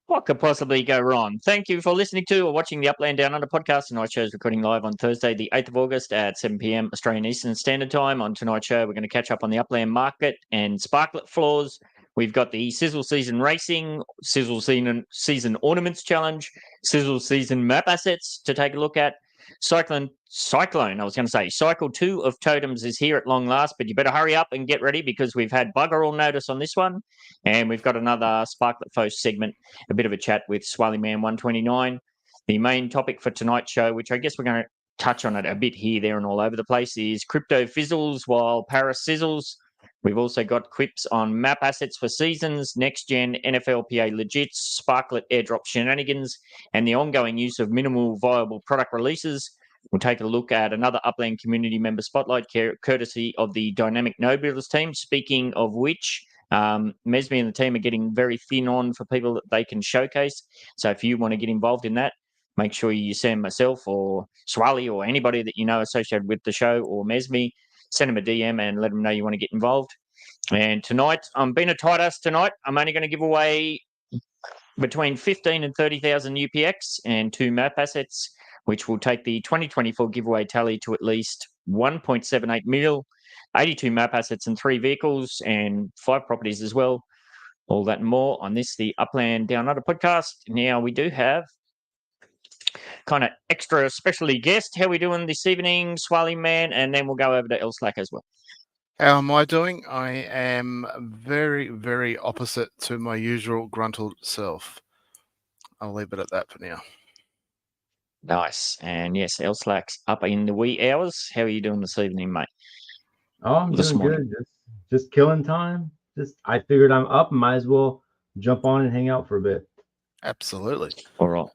What could possibly go wrong? Thank you for listening to or watching the Upland Down Under Podcast. Tonight's show is recording live on Thursday, the 8th of August at 7 p.m. Australian Eastern Standard Time. On tonight's show, we're going to catch up on the Upland market and Sparklet floors. We've got the Sizzle Season Racing, Sizzle Season Ornaments Challenge, Sizzle Season Map Assets to take a look at. Cycle 2 of Totems is here at long last, but you better hurry up and get ready because we've had bugger all notice on this one. And we've got another Sparklet-focused segment, a bit of a chat with Swally Man 129. The main topic for tonight's show, which I guess we're going to touch on it a bit here, there, and all over the place, is crypto FIZZLES while Paris sizzles. We've also got QIPS on map assets for seasons, next-gen NFLPA legits, Sparklet airdrop shenanigans, and the ongoing use of minimal viable product releases. We'll take a look at another Upland community member spotlight, courtesy of the dynamic No.053 team. Speaking of which, Mesme and the team are getting very thin on for people that they can showcase. So if you want to get involved in that, make sure you send myself or Swally or anybody that you know associated with the show or Mesme, send them a DM and let them know you want to get involved. And tonight, I'm being a tight ass tonight. I'm only going to give away between 15 and 30,000 UPX and 2 map assets, which will take the 2024 giveaway tally to at least 1.78 mil, 82 map assets and 3 vehicles and 5 properties as well. All that and more on this, the Upland Down Under podcast. Now, we do have kind of extra specialty guest. How are we doing this evening, Swally Man? And then we'll go over to Elslack as well. How am I doing? I am very, very opposite to my usual gruntled self. I'll leave it at that for now. Nice. And yes, Elslack's up in the wee hours. How are you doing this evening, mate? Oh, I'm doing good. Just killing time. I figured I'm up, might as well jump on and hang out for a bit. Absolutely. All right.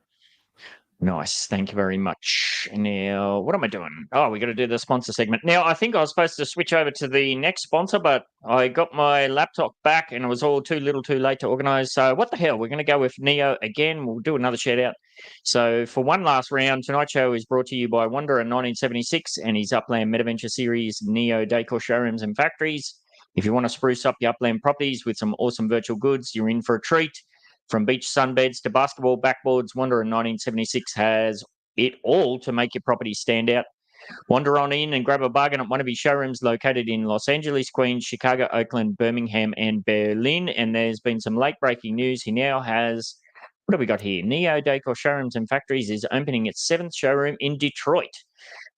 Nice. Thank you very much. Now, what am I doing? Oh, we got to do the sponsor segment. Now, I think I was supposed to switch over to the next sponsor, but I got my laptop back and it was all too late to organize. So what the hell? We're going to go with Neo again. We'll do another shout out. So for one last round, tonight's show is brought to you by Wanderer 1976 and his Upland Metaventure series, Neo Decor Showrooms and Factories. If you want to spruce up your Upland properties with some awesome virtual goods, you're in for a treat. From beach sunbeds to basketball backboards, Wanderer 1976 has it all to make your property stand out. Wander on in and grab a bargain at one of his showrooms located in Los Angeles, Queens, Chicago, Oakland, Birmingham, and Berlin. And there's been some late-breaking news. He now has, what have we got here? Neo Decor Showrooms and Factories is opening its 7th showroom in Detroit.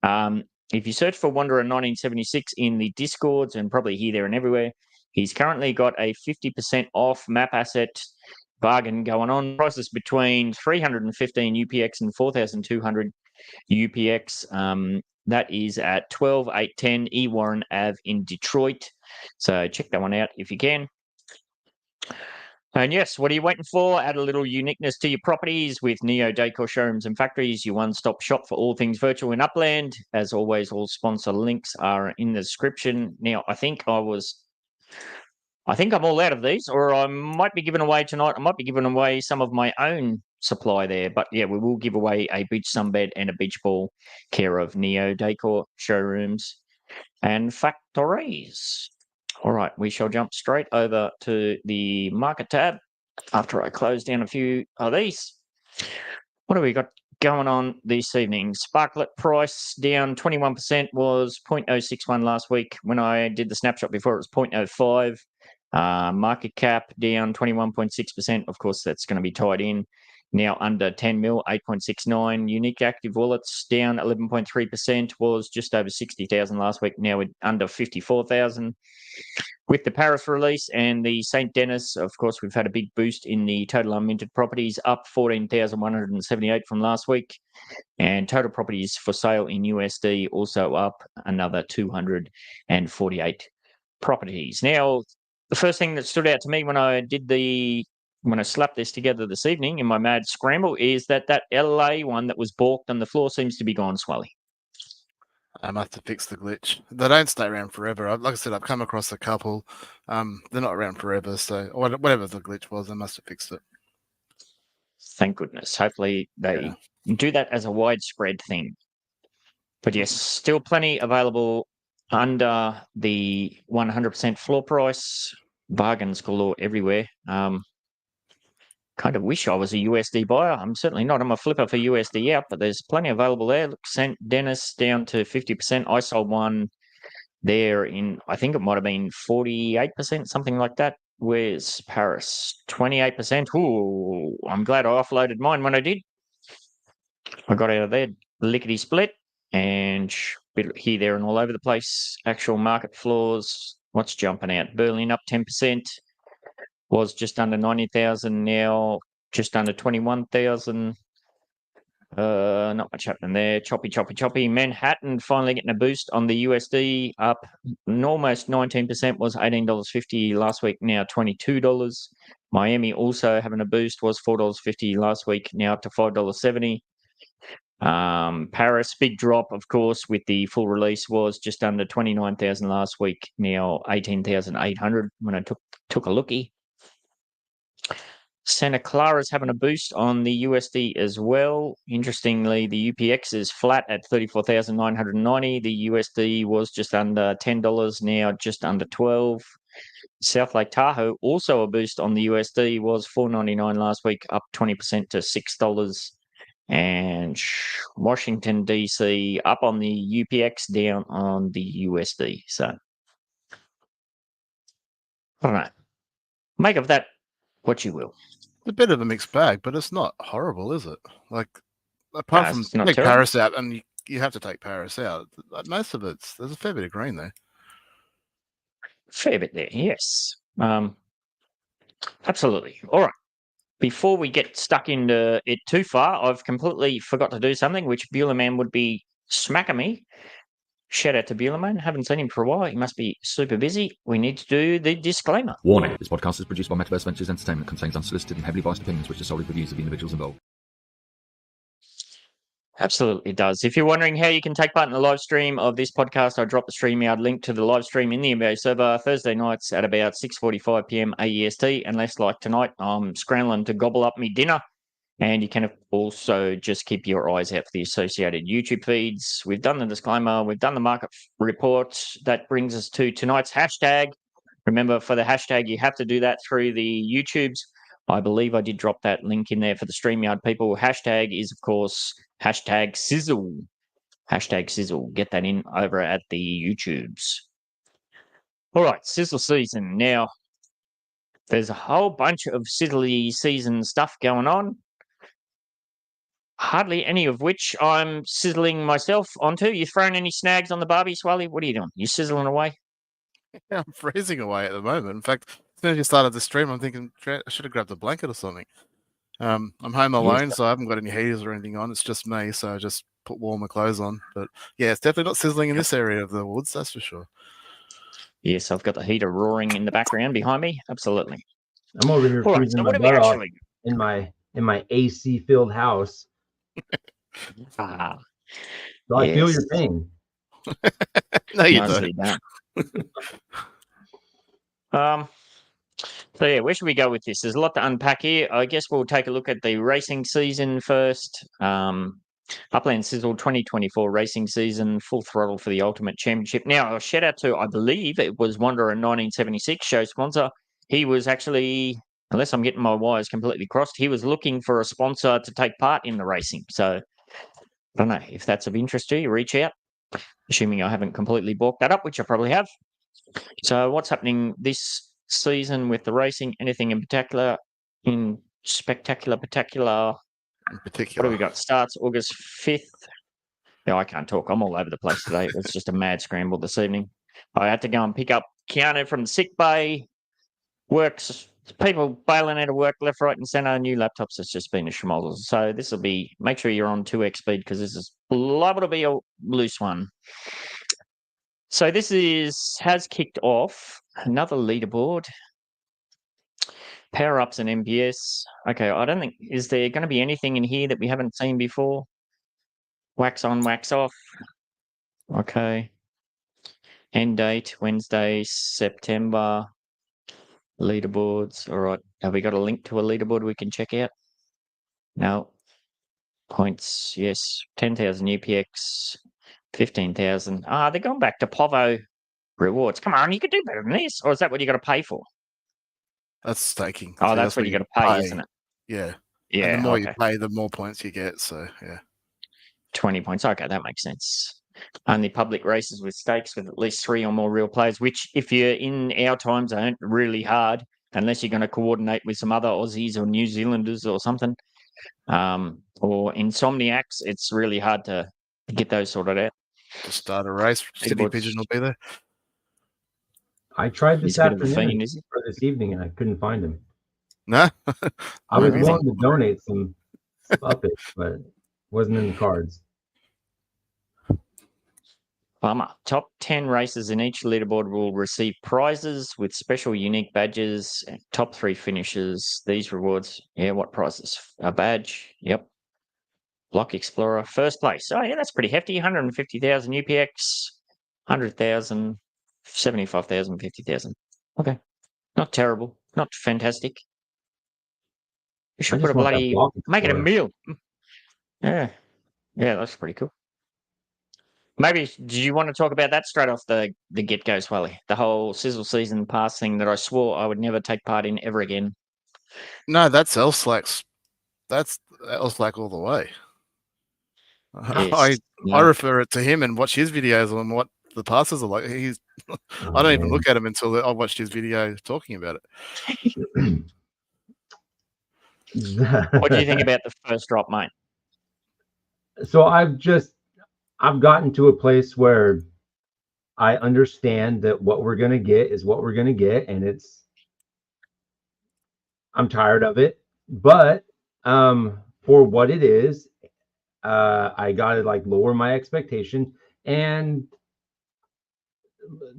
If you search for Wanderer 1976 in the Discords and probably here, there, and everywhere, he's currently got a 50% off map asset bargain going on. Prices between 315 UPX and 4,200 UPX. That is at 12810 E. Warren Ave in Detroit. So check that one out if you can. And yes, what are you waiting for? Add a little uniqueness to your properties with Neo Decor Showrooms and Factories, your one-stop shop for all things virtual in Upland. As always, all sponsor links are in the description. Now, I think I'm all out of these, or I might be giving away tonight. I might be giving away some of my own supply there. But yeah, we will give away a beach sunbed and a beach ball, care of Neo Decor Showrooms and Factories. All right, we shall jump straight over to the market tab after I close down a few of these. What have we got going on this evening? Sparklet price down 21%, was 0.061 last week. When I did the snapshot before, it was 0.05. Market cap down 21.6%. Of course, that's going to be tied in. Now under 10 mil, 8.69. Unique active wallets down 11.3%, was just over 60,000 last week. Now we're under 54,000. With the Paris release and the St. Denis, of course, we've had a big boost in the total unminted properties, up 14,178 from last week. And total properties for sale in USD also up another 248 properties. Now, the first thing that stood out to me when I slapped this together this evening in my mad scramble is that LA one that was balked on the floor seems to be gone, Swally. I must have fixed the glitch. They don't stay around forever. Like I said, I've come across a couple. They're not around forever, so whatever the glitch was, they must have fixed it. Thank goodness. Hopefully they do that as a widespread thing. But yes, still plenty available under the 100% floor price. Bargains galore everywhere. kind of wish I was a USD buyer. I'm certainly not. I'm a flipper for USD out, but there's plenty available there. Look, St. Dennis down to 50%. I sold one there in, I think it might have been 48%, something like that. Where's Paris? 28%. Ooh, I'm glad I offloaded mine when I did. I got out of there, lickety split, and bit here, there, and all over the place. Actual market floors. What's jumping out? Berlin up 10%. Was just under 90,000, now just under 21,000. Not much happening there. Choppy. Manhattan finally getting a boost on the USD, up almost 19%, was $18.50 last week, now $22. Miami also having a boost, was $4.50 last week, now up to $5.70. Paris, big drop, of course, with the full release, was just under 29,000 last week, now 18,800 when I took a lookie. Santa Clara's having a boost on the USD as well. Interestingly, the UPX is flat at 34,990. The USD was just under $10, now just under 12. South Lake Tahoe also a boost on the USD, was $4.99 last week, up 20% to $6. And Washington DC up on the UPX, down on the USD. So I don't know. Make of that what you will. A bit of a mixed bag, but it's not horrible, is it? Like, apart from take Paris out, and you have to take Paris out. Most of there's a fair bit of green there. Fair bit there, yes. Absolutely. All right. Before we get stuck into it too far, I've completely forgot to do something, which Buellerman would be smacking me. Shout out to Buellerman. Haven't seen him for a while. He must be super busy. We need to do the disclaimer. Warning. This podcast is produced by Metaverse Ventures Entertainment, contains unsolicited and heavily biased opinions which are solely the views of the individuals involved. Absolutely it does. If you're wondering how you can take part in the live stream of this podcast, I dropped the StreamYard link to the live stream in the NBA server Thursday nights at about 6:45 p.m. AEST, unless like tonight I'm scrambling to gobble up me dinner. And you can also just keep your eyes out for the associated YouTube feeds. We've done the disclaimer. We've done the market report. That brings us to tonight's hashtag. Remember, for the hashtag, you have to do that through the YouTubes. I believe I did drop that link in there for the StreamYard people. Hashtag is, of course, hashtag Sizzle. Hashtag Sizzle. Get that in over at the YouTubes. All right, Sizzle season. Now, there's a whole bunch of Sizzly season stuff going on. Hardly any of which I'm sizzling myself onto. You throwing any snags on the Barbie, Swally? What are you doing? You sizzling away? Yeah, I'm freezing away at the moment. In fact, as soon as you started the stream, I'm thinking I should have grabbed a blanket or something. I'm home alone, so I haven't got any heaters or anything on. It's just me, so I just put warmer clothes on. But yeah, it's definitely not sizzling in this area of the woods, that's for sure. Yes, I've got the heater roaring in the background behind me. Absolutely. I'm over here freezing my butt off in my AC filled house. So I feel your pain. No, you don't. So yeah, where should we go with this? There's a lot to unpack here. I guess we'll take a look at the racing season first. Upland Sizzle 2024 racing season, full throttle for the Ultimate Championship. Now, a shout out to, I believe it was Wanderer 1976, show sponsor. He was actually, unless I'm getting my wires completely crossed, he was looking for a sponsor to take part in the racing. So I don't know if that's of interest to you, reach out, assuming I haven't completely balked that up, which I probably have. So what's happening this season with the racing? Anything in particular? In spectacular? What do we got? Starts August 5th. Yeah, I can't talk. I'm all over the place today. It's just a mad scramble this evening. I had to go and pick up Keanu from the sick bay. Works. People bailing out of work left, right, and centre. New laptops. It's just been a schmozzle. So this will be. Make sure you're on 2x speed because this is liable to be a loose one. So this has kicked off another leaderboard. Power ups and MPS. Okay, I don't think, is there going to be anything in here that we haven't seen before? Wax on, wax off. Okay. End date, Wednesday, September. Leaderboards. All right. Have we got a link to a leaderboard we can check out? No. Points, yes. 10,000 UPX, 15,000. They're going back to Povo rewards. Come on, you could do better than this. Or is that what you got to pay for? That's staking. Oh, that's what you got to pay, isn't it? Yeah. Yeah. And the more okay. you play, the more points you get. So yeah. 20 points. Okay, that makes sense. Only public races with stakes with at least 3 or more real players, which if you're in our time zone, really hard unless you're going to coordinate with some other Aussies or New Zealanders or something. Or Insomniacs, it's really hard to get those sorted out. Just start a race. City Pigeon will be there. I tried this He's a bit of a afternoon fiend, is he? or this evening, and I couldn't find him. No? I was Maybe willing to donate some up it, but it wasn't in the cards. Bummer. Top 10 races in each leaderboard will receive prizes with special unique badges. And top 3 finishes. These rewards. Yeah, what prizes? A badge. Yep. Block Explorer. First place. Oh, yeah, that's pretty hefty. 150,000 UPX. 100,000. 75,000. 50,000. Okay. Not terrible. Not fantastic. We should put a bloody... Make it a meal. Yeah. Yeah, that's pretty cool. Maybe, do you want to talk about that straight off the get-go, Swally? The whole Sizzle Season Pass thing that I swore I would never take part in ever again. No, that's Elslack's. That's Elslack all the way. Yes. I refer it to him and watch his videos on what the passes are like. I don't even look at him until I watched his video talking about it. What do you think about the first drop, mate? So I've gotten to a place where I understand that what we're going to get is what we're going to get. And I'm tired of it, but for what it is, I got to like lower my expectation. And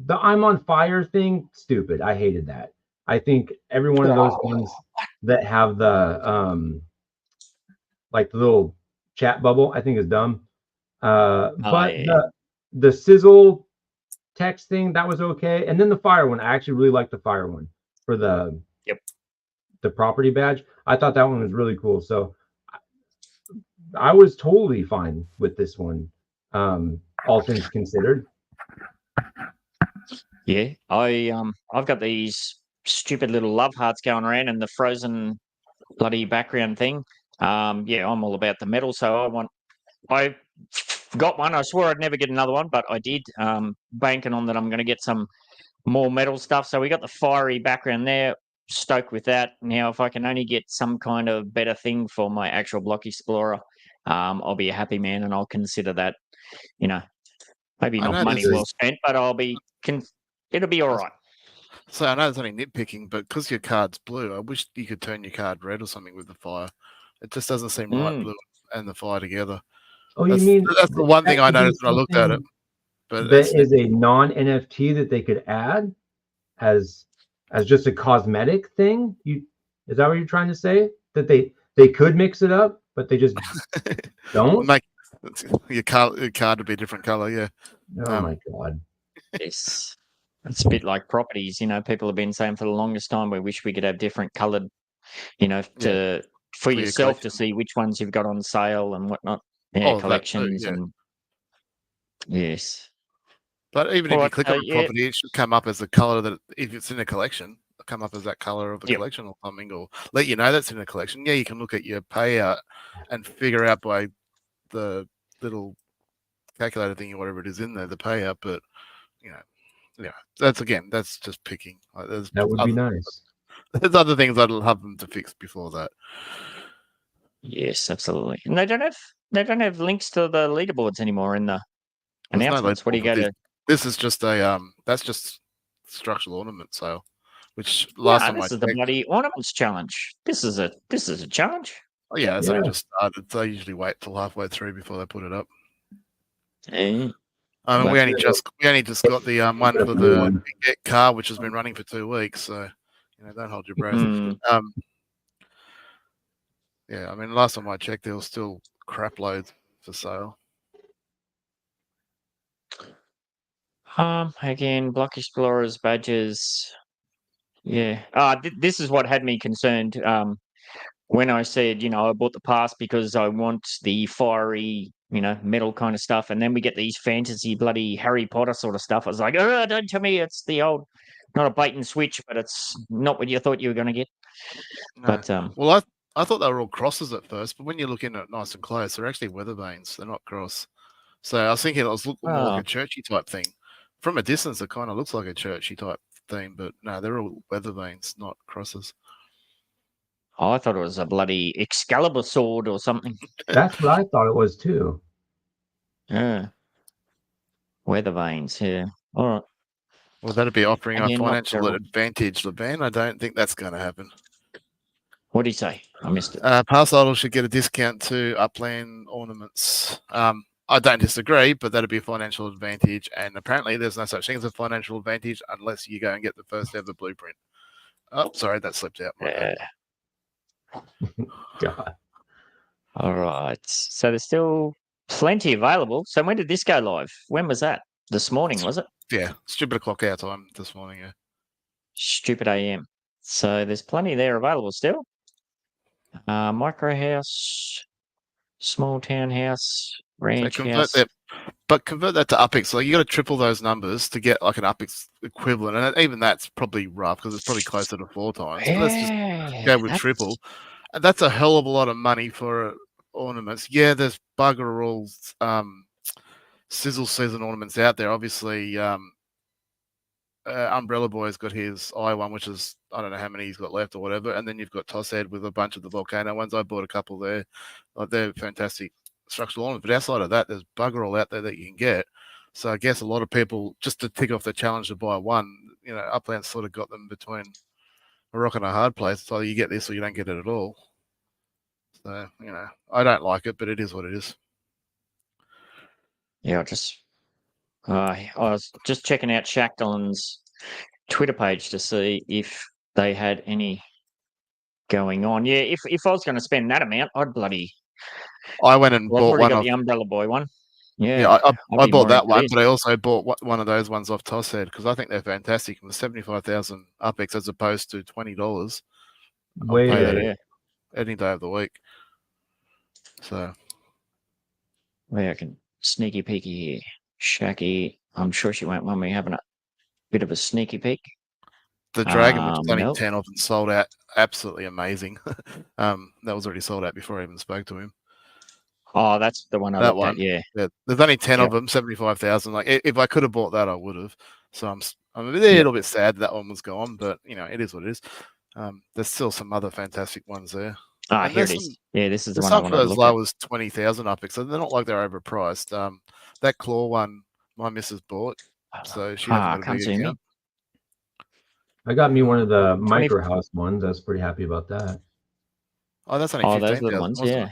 the I'm on fire thing, stupid. I hated that. I think every one of those ones that have the like the little chat bubble, I think is dumb. But the sizzle text thing, that was okay. And then the fire one, I actually really liked the fire one for the property badge. I thought that one was really cool. So I was totally fine with this one, all things considered. Yeah, I've got these stupid little love hearts going around and the frozen bloody background thing. Yeah, I'm all about the metal, so I got one. I swore I'd never get another one, but I did. Banking on that I'm going to get some more metal stuff. So we got the fiery background there. Stoked with that. Now, if I can only get some kind of better thing for my actual Block Explorer, I'll be a happy man, and I'll consider that. You know, maybe not money well spent, but it'll be all right. So I know it's only nitpicking, but because your card's blue, I wish you could turn your card red or something with the fire. It just doesn't seem right, blue and the fire together. Oh, that's the one thing I noticed when I looked at it. But that is a non-NFT that they could add as just a cosmetic thing. Is that what you're trying to say? That they could mix it up, but they just don't make your card to be a different color. Yeah. Oh my god. Yes. It's a bit like properties, people have been saying for the longest time we wish we could have different coloured, for yourself to see which ones you've got on sale and whatnot. Yeah, collections and yes. But even if you click on a property, it should come up as the colour that if it's in a collection, come up as that colour of the collection or something, or let you know that's in a collection. Yeah, you can look at your payout and figure out by the little calculator thing or whatever it is in there, the payout, but that's just picking. That would be nice. There's other things I'd love them to fix before that. Yes, absolutely. And they don't have links to the leaderboards anymore in the announcements. What do you go to? This is just that's just structural ornament sale, which last time this is the bloody ornaments challenge. This is a challenge. Oh yeah, it's only just started. So I usually wait till halfway through before they put it up. Hey. We only just got the one for the Get car, which has been running for 2 weeks. So don't hold your breath. Yeah, I mean, last time I checked, there was still crap loads for sale. Again, Block Explorers badges. Yeah. This is what had me concerned. When I said, I bought the pass because I want the fiery, metal kind of stuff, and then we get these fantasy bloody Harry Potter sort of stuff. I was like, oh, don't tell me it's the old, not a bait and switch, but it's not what you thought you were going to get. No. But well, I thought they were all crosses at first, but when you're looking at nice and close, they're actually weather vanes. They're not cross. So I was thinking it was looking more like a churchy type thing. From a distance, it kind of looks like a churchy type thing, but no, they're all weather vanes, not crosses. Oh, I thought it was a bloody Excalibur sword or something. That's what I thought it was too. Yeah. Weather vanes, yeah. All right. Well, that'd be offering a Again, not financial terrible. advantage, Levan. I don't think that's going to happen. What do you say? I missed it. Pass holders should get a discount to Upland ornaments. I don't disagree, but that'd be a financial advantage. And apparently, there's no such thing as a financial advantage unless you go and get the first ever blueprint. Oh, sorry, that slipped out. My bad. God. All right. So there's still plenty available. So when did this go live? When was that? This morning, was it? Yeah, stupid o'clock our time this morning. Yeah. Stupid AM. So there's plenty there available still. Micro house, small townhouse, ranch house. Convert that to UPX. Like you got to triple those numbers to get like an UPX equivalent, and even that's probably rough because it's probably closer to 4 times. But let's just go with triple. And that's a hell of a lot of money for ornaments. Yeah, there's bugger all Sizzle season ornaments out there. Obviously, Umbrella Boy's got his eye one, which is I don't know how many he's got left or whatever. And then you've got Tosshead with a bunch of the volcano ones. I bought a couple there. Like they're fantastic structural ornaments. But outside of that, there's bugger all out there that you can get. So I guess a lot of people, just to tick off the challenge to buy one, you know, Upland sort of got them between a rock and a hard place. So you get this or you don't get it at all. So, you know, I don't like it, but it is what it is. Yeah, I was just checking out Shackleton's Twitter page to see if they had any going on. Yeah, if I was going to spend that amount, I'd bloody. I went and bought one got of the Umbrella Boy one. Yeah, I bought that one, but I also bought one of those ones off Tosshead because I think they're fantastic. And the 75,000 UPX as opposed to $20. Way yeah. Any day of the week. So, I can sneaky peeky here. Shacky, I'm sure she won't mind me having a bit of a sneaky peek. The Dragon, which is only nope. 10 of them, sold out. Absolutely amazing. That was already sold out before I even spoke to him. Oh, that's the one I looked at, yeah. There's only 10 of them, 75,000. Like, if I could have bought that, I would have. So I'm a little bit sad that one was gone, but, you know, it is what it is. There's still some other fantastic ones there. Ah, here it is. Yeah, this is the one I want to look at. As low as 20,000 UPX, so they're not like they're overpriced. That claw one, my missus bought, so she hasn't got a big account. I got me one of the micro house ones. I was pretty happy about that. Oh, that's only 15,000. Those ones, yeah.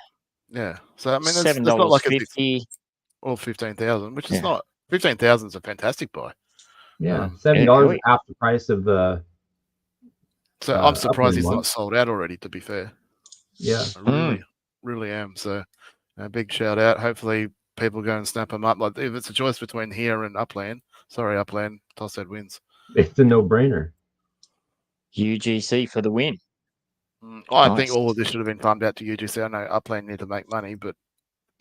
Yeah. So I mean, it's $7.50 not like it's all 15,000, which is not 15,000 is a fantastic buy. Yeah, $7 half the price of the. So I'm surprised he's not sold out already. To be fair. Yeah, I really am. So a big shout out. Hopefully people go and snap them up. Like if it's a choice between here and Upland, Upland, Tosshead wins. It's a no-brainer. UGC for the win. I think all of this should have been farmed out to UGC. I know Upland need to make money, but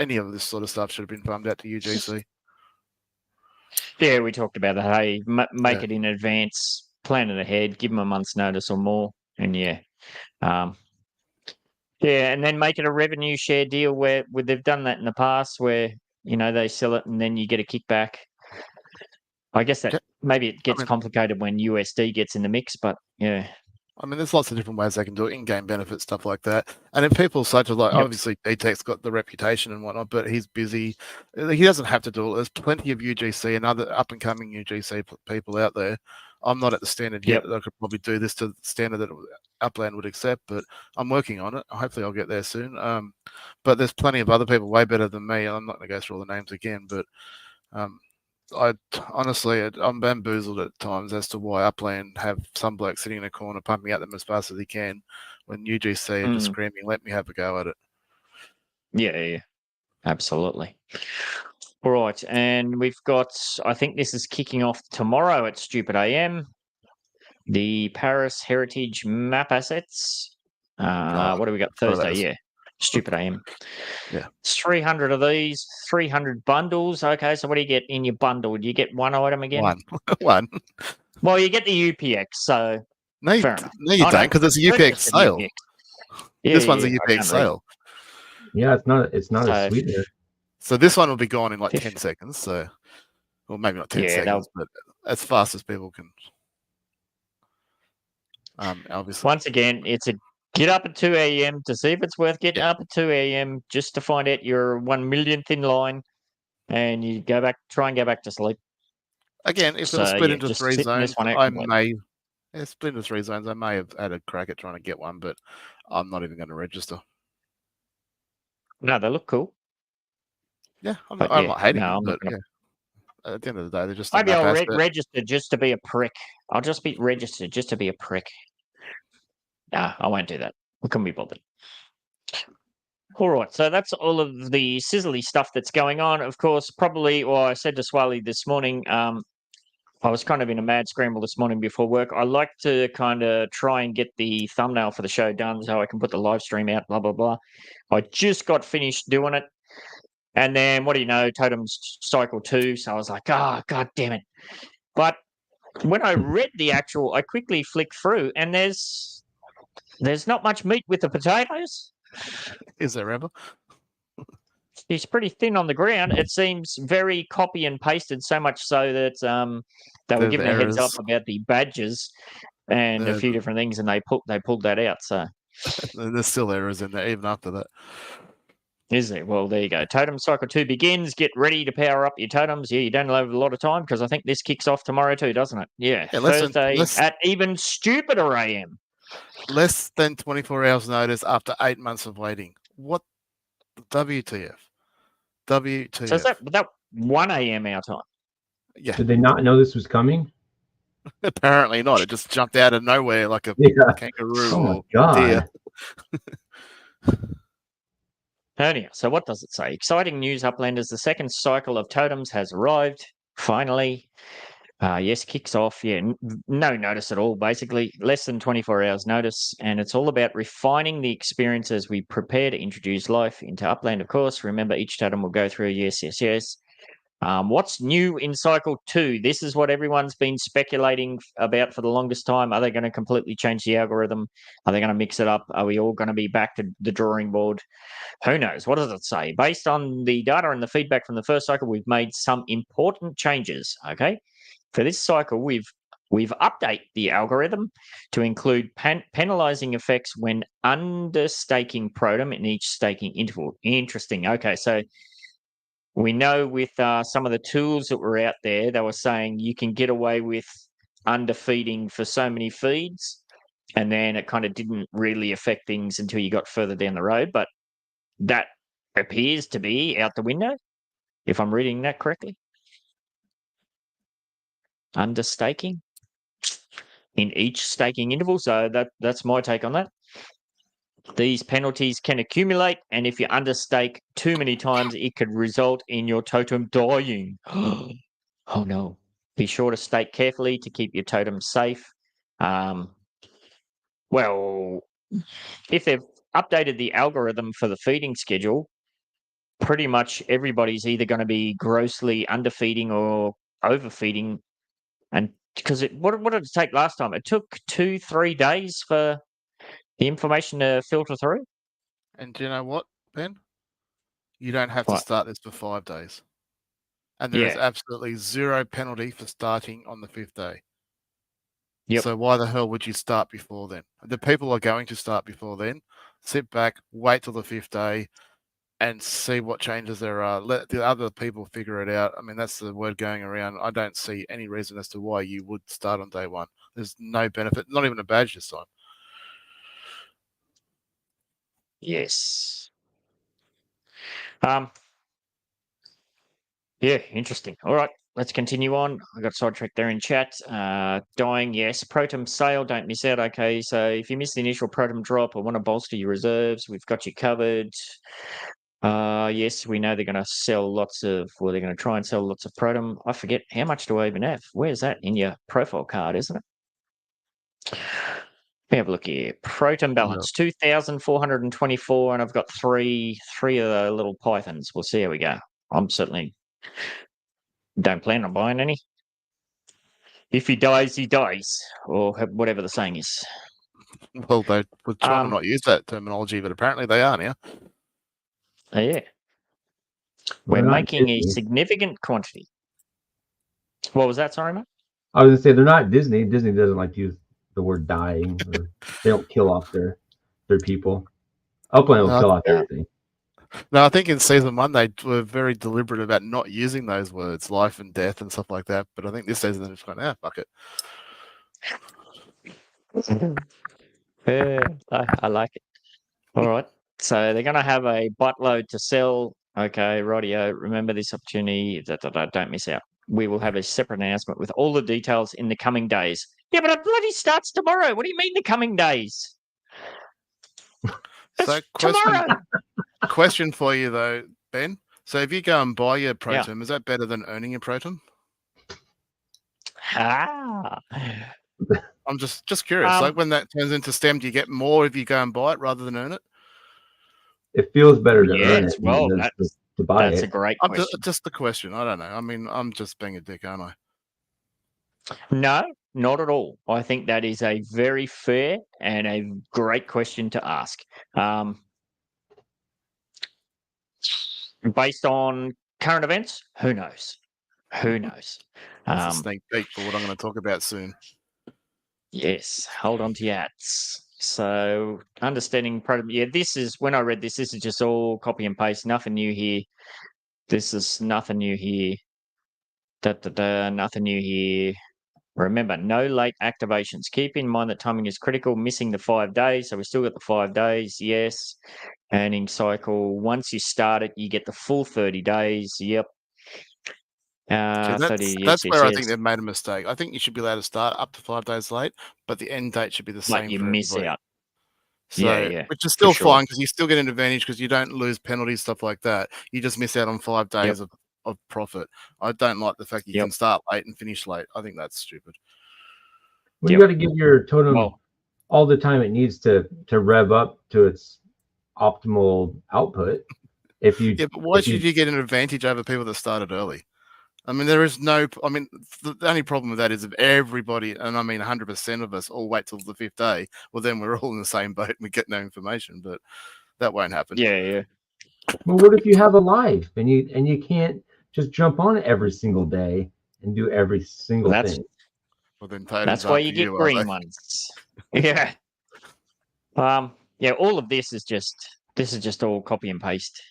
any of this sort of stuff should have been farmed out to UGC. Yeah, we talked about that. Hey, make it in advance, plan it ahead, give them a month's notice or more, and and then make it a revenue share deal where they've done that in the past, where they sell it and then you get a kickback. I guess that maybe it gets complicated when USD gets in the mix, but yeah. I mean, there's lots of different ways they can do it, in-game benefits, stuff like that. And if people such as obviously D-Tech's got the reputation and whatnot, but he's busy. He doesn't have to do it. There's plenty of UGC and other up-and-coming UGC people out there. I'm not at the standard yet that I could probably do this to the standard that Upland would accept, but I'm working on it. Hopefully I'll get there soon. But there's plenty of other people way better than me. I'm not going to go through all the names again, but I'm bamboozled at times as to why Upland have some bloke sitting in a corner pumping at them as fast as he can when UGC are just screaming, let me have a go at it. Yeah, absolutely. All right, and we've got, I think this is kicking off tomorrow at Stupid AM, the Paris Heritage Map Assets. What do we got? Thursday, yeah. Stupid AM. Yeah. It's 300 of these, 300 bundles. Okay, so what do you get in your bundle? Do you get one item again? One. Well, you get the UPX, so no, you don't, because it's a UPX sale. This one's a I UPX can't read. sale. Yeah, it's not a So, sweetener. So this one will be gone in like 10 Fif- seconds. So, well, maybe not 10 Yeah, seconds, but as fast as people can. Obviously. once again, it's a get up at 2 a.m. to see if it's worth getting Yeah. up at 2 a.m. just to find out you're 1 millionth in line, and you try and go back to sleep. Again, if it So, was split yeah, into just 3 sitting this zones, one out I completely. may split into 3 zones. I may have had a crack at trying to get one, but I'm not even going to register. No, they look cool. Yeah, I'm But not hating no, them, I'm but not gonna. yeah, at the end of the day, they're just a Maybe map I'll asset. register just to be a prick. I'll just be registered just to be a prick. Nah, I won't do that. We couldn't be bothered. All right, so that's all of the sizzly stuff that's going on. Of course, probably, or I said to Swally this morning, I was kind of in a mad scramble this morning before work. I like to kind of try and get the thumbnail for the show done so I can put the live stream out, blah, blah, blah. I just got finished doing it. And then, what do you know, Totems Cycle 2. So I was like, God damn it. But when I read the actual, I quickly flicked through and there's not much meat with the potatoes. Is there ever? It's pretty thin on the ground. It seems very copy and pasted, so much so that they were There's given a heads up errors. about the badges and a few different things, and they pulled that out. So There's still errors in there even after that. is there? Well, there you go. Totem Cycle 2 begins. Get ready to power up your totems. Yeah, you don't have a lot of time because I think this kicks off tomorrow too, doesn't it? Yeah, Thursday at even stupider AM. Less than 24 hours notice after 8 months of waiting. What? WTF? WTF? So is that 1 a.m. our time? Yeah. Did they not know this was coming? Apparently not. It just jumped out of nowhere like a kangaroo Oh my or God. deer. Anyhow, so what does it say? Exciting news, Uplanders. The second cycle of totems has arrived. Finally. Yes, kicks off. Yeah, no notice at all, basically. Less than 24 hours notice. And it's all about refining the experience as we prepare to introduce life into Upland, of course. Remember, each totem will go through yes. What's new in Cycle 2? This is what everyone's been speculating about for the longest time. Are they going to completely change the algorithm? Are they going to mix it up? Are we all going to be back to the drawing board? Who knows? What does it say? Based on the data and the feedback from the first cycle, we've made some important changes, okay? For this cycle, we've updated the algorithm to include penalizing effects when understaking Protem in each staking interval. Interesting. Okay, so we know with some of the tools that were out there, they were saying you can get away with underfeeding for so many feeds, and then it kind of didn't really affect things until you got further down the road. But that appears to be out the window, if I'm reading that correctly. Understaking in each staking interval. So that's my take on that. These penalties can accumulate, and if you understake too many times, it could result in your totem dying. Oh no. Be sure to stake carefully to keep your totem safe. Well, if they've updated the algorithm for the feeding schedule, pretty much everybody's either going to be grossly underfeeding or overfeeding. And because what did it take last time? It took 2-3 days for the information to filter through. And do you know what, Ben? You don't have What? to start this for 5 days. And there is absolutely zero penalty for starting on the 5th day. Yep. So why the hell would you start before then? The people are going to start before then. Sit back, wait till the 5th day, and see what changes there are. Let the other people figure it out. I mean, that's the word going around. I don't see any reason as to why you would start on day one. There's no benefit, not even a badge this time. Yes. Yeah, interesting. All right, let's continue on. I got sidetracked there in chat. Dying, yes. Protem sale, don't miss out. Okay, so if you miss the initial Protem drop or want to bolster your reserves, we've got you covered. Yes, we know they're going to sell they're going to try and sell lots of Protem. I forget, how much do I even have? Where's that? In your profile card, isn't it? Let me have a look here. Protem balance, 2,424, and I've got three of the little pythons. We'll see how we go. I'm certainly don't plan on buying any. If he dies, he dies, or whatever the saying is. Well, they were trying to not use that terminology, but apparently they are now. Yeah. Well, We're they're not making a Disney. significant quantity. What was that? Sorry, mate? I was gonna say they're not Disney. Disney doesn't like to use the word dying, or they don't kill off their people. Upland will kill off everything. No, I think in season 1 they were very deliberate about not using those words, life and death and stuff like that. But I think this season they're just going, fuck it. I like it. All right. So they're going to have a buttload to sell. Okay, rightio. Remember this opportunity. Don't miss out. We will have a separate announcement with all the details in the coming days. Yeah, but it bloody starts tomorrow. What do you mean the coming days? So question for you though, Ben. So if you go and buy your Protem, is that better than earning your Protem? I'm just curious. Like when that turns into STEM, do you get more if you go and buy it rather than earn it? It feels better to earn it well, than to buy it. That's a great question. Just the question. I don't know. I mean, I'm just being a dick, aren't I? No, not at all. I think that is a very fair and a great question to ask. Based on current events, who knows? Who knows? That's a sneak peek for what I'm going to talk about soon. Yes, hold on to your hats. So, understanding, this is, when I read this is just all copy and paste, nothing new here. This is nothing new here. Nothing new here. Remember, no late activations. Keep in mind that timing is critical, missing the 5 days. So, we still got the 5 days, yes. Earning cycle. Once you start it, you get the full 30 days. Yep. That's where I think they've made a mistake. I think you should be allowed to start up to 5 days late, but the end date should be the same. You for miss everybody. out. So, which is still fine because you still get an advantage because you don't lose penalties, stuff like that. You just miss out on 5 days of profit. I don't like the fact you can start late and finish late. I think that's stupid. Well, you got to give your totem all the time it needs to rev up to its optimal output. If you but why should you get an advantage over people that started early? I mean, there is no. I mean, the only problem with that is if everybody, and I mean 100% of us, all wait till the 5th day, well, then we're all in the same boat and we get no information. But that won't happen. Yeah. Well, what if you have a life and you can't just jump on it every single day and do every single thing? Well, then that's why you get green ones. Yeah. All of this is just all copy and paste.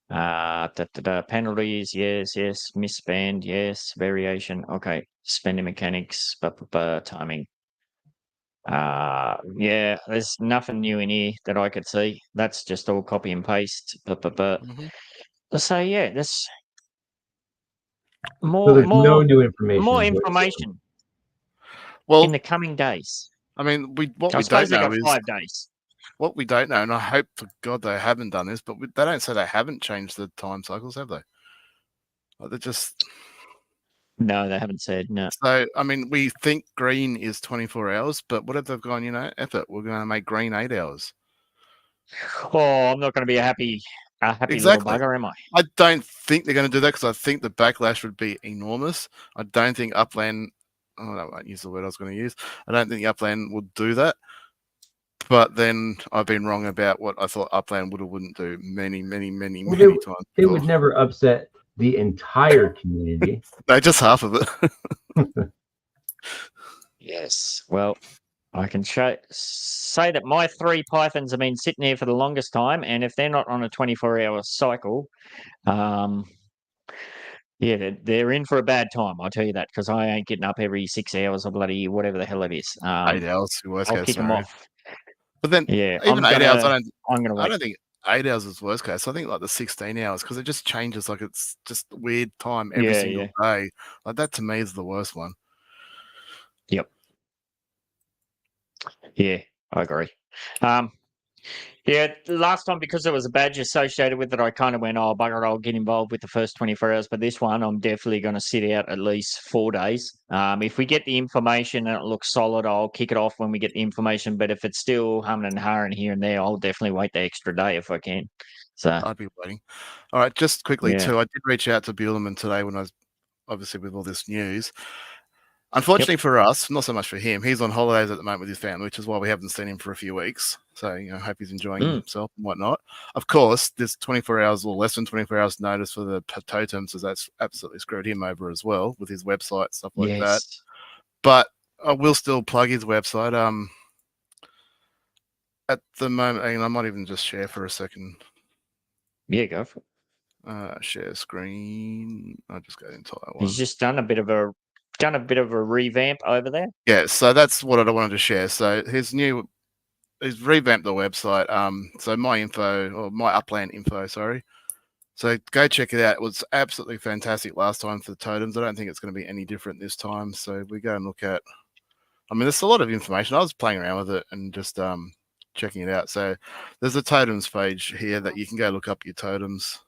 Penalties, yes. Misspend, yes. Variation, okay. Spending mechanics, timing. There's nothing new in here that I could see. That's just all copy and paste. So that's more. So there's no new information. More information. Well, in the coming days. I mean, what I we don't know is 5 days. What we don't know, and I hope for God they haven't done this, but they don't say they haven't changed the time cycles, have they? Like they're just. No, they haven't said no. So, I mean, we think green is 24 hours, but what if they've gone, F it, we're going to make green 8 hours? Oh, I'm not going to be a happy little bugger, am I? I don't think they're going to do that because I think the backlash would be enormous. I don't think Upland, I won't use the word I was going to use. I don't think Upland would do that. But then I've been wrong about what I thought Upland would or wouldn't do many times. It would never upset the entire community. No, just half of it. Yes. Well, I can say that my 3 pythons have been sitting here for the longest time, and if they're not on a 24-hour cycle, they're in for a bad time. I'll tell you that because I ain't getting up every 6 hours or bloody whatever the hell it is. 8 hours. I'll kick them off. But then, even 8 hours, I don't think 8 hours is worst case. I think like the 16 hours because it just changes. Like it's just weird time every single day. Like that to me is the worst one. Yep. Yeah, I agree. Last time because there was a badge associated with it, I kind of went, oh, bugger it, I'll get involved with the first 24 hours. But this one, I'm definitely going to sit out at least 4 days. If we get the information and it looks solid, I'll kick it off when we get the information. But if it's still humming and harring here and there, I'll definitely wait the extra day if I can. So I'd be waiting. All right, just quickly too, I did reach out to Buellerman today when I was obviously with all this news. Unfortunately for us, not so much for him. He's on holidays at the moment with his family, which is why we haven't seen him for a few weeks. So, hope he's enjoying himself and whatnot. Of course, there's 24 hours or less than 24 hours notice for the Totems, as that's absolutely screwed him over as well with his website, stuff like that. But I will still plug his website. At the moment, and I might even just share for a second. Yeah, go for it. Share screen. I'll just go into that one. He's just done a bit of a revamp over there. Yeah, so that's what I wanted to share. So he's revamped the website. So my Upland info, sorry. So go check it out. It was absolutely fantastic last time for the Totems. I don't think it's going to be any different this time. So we go and look at. I mean, there's a lot of information. I was playing around with it and just checking it out. So there's a Totems page here that you can go look up your Totems.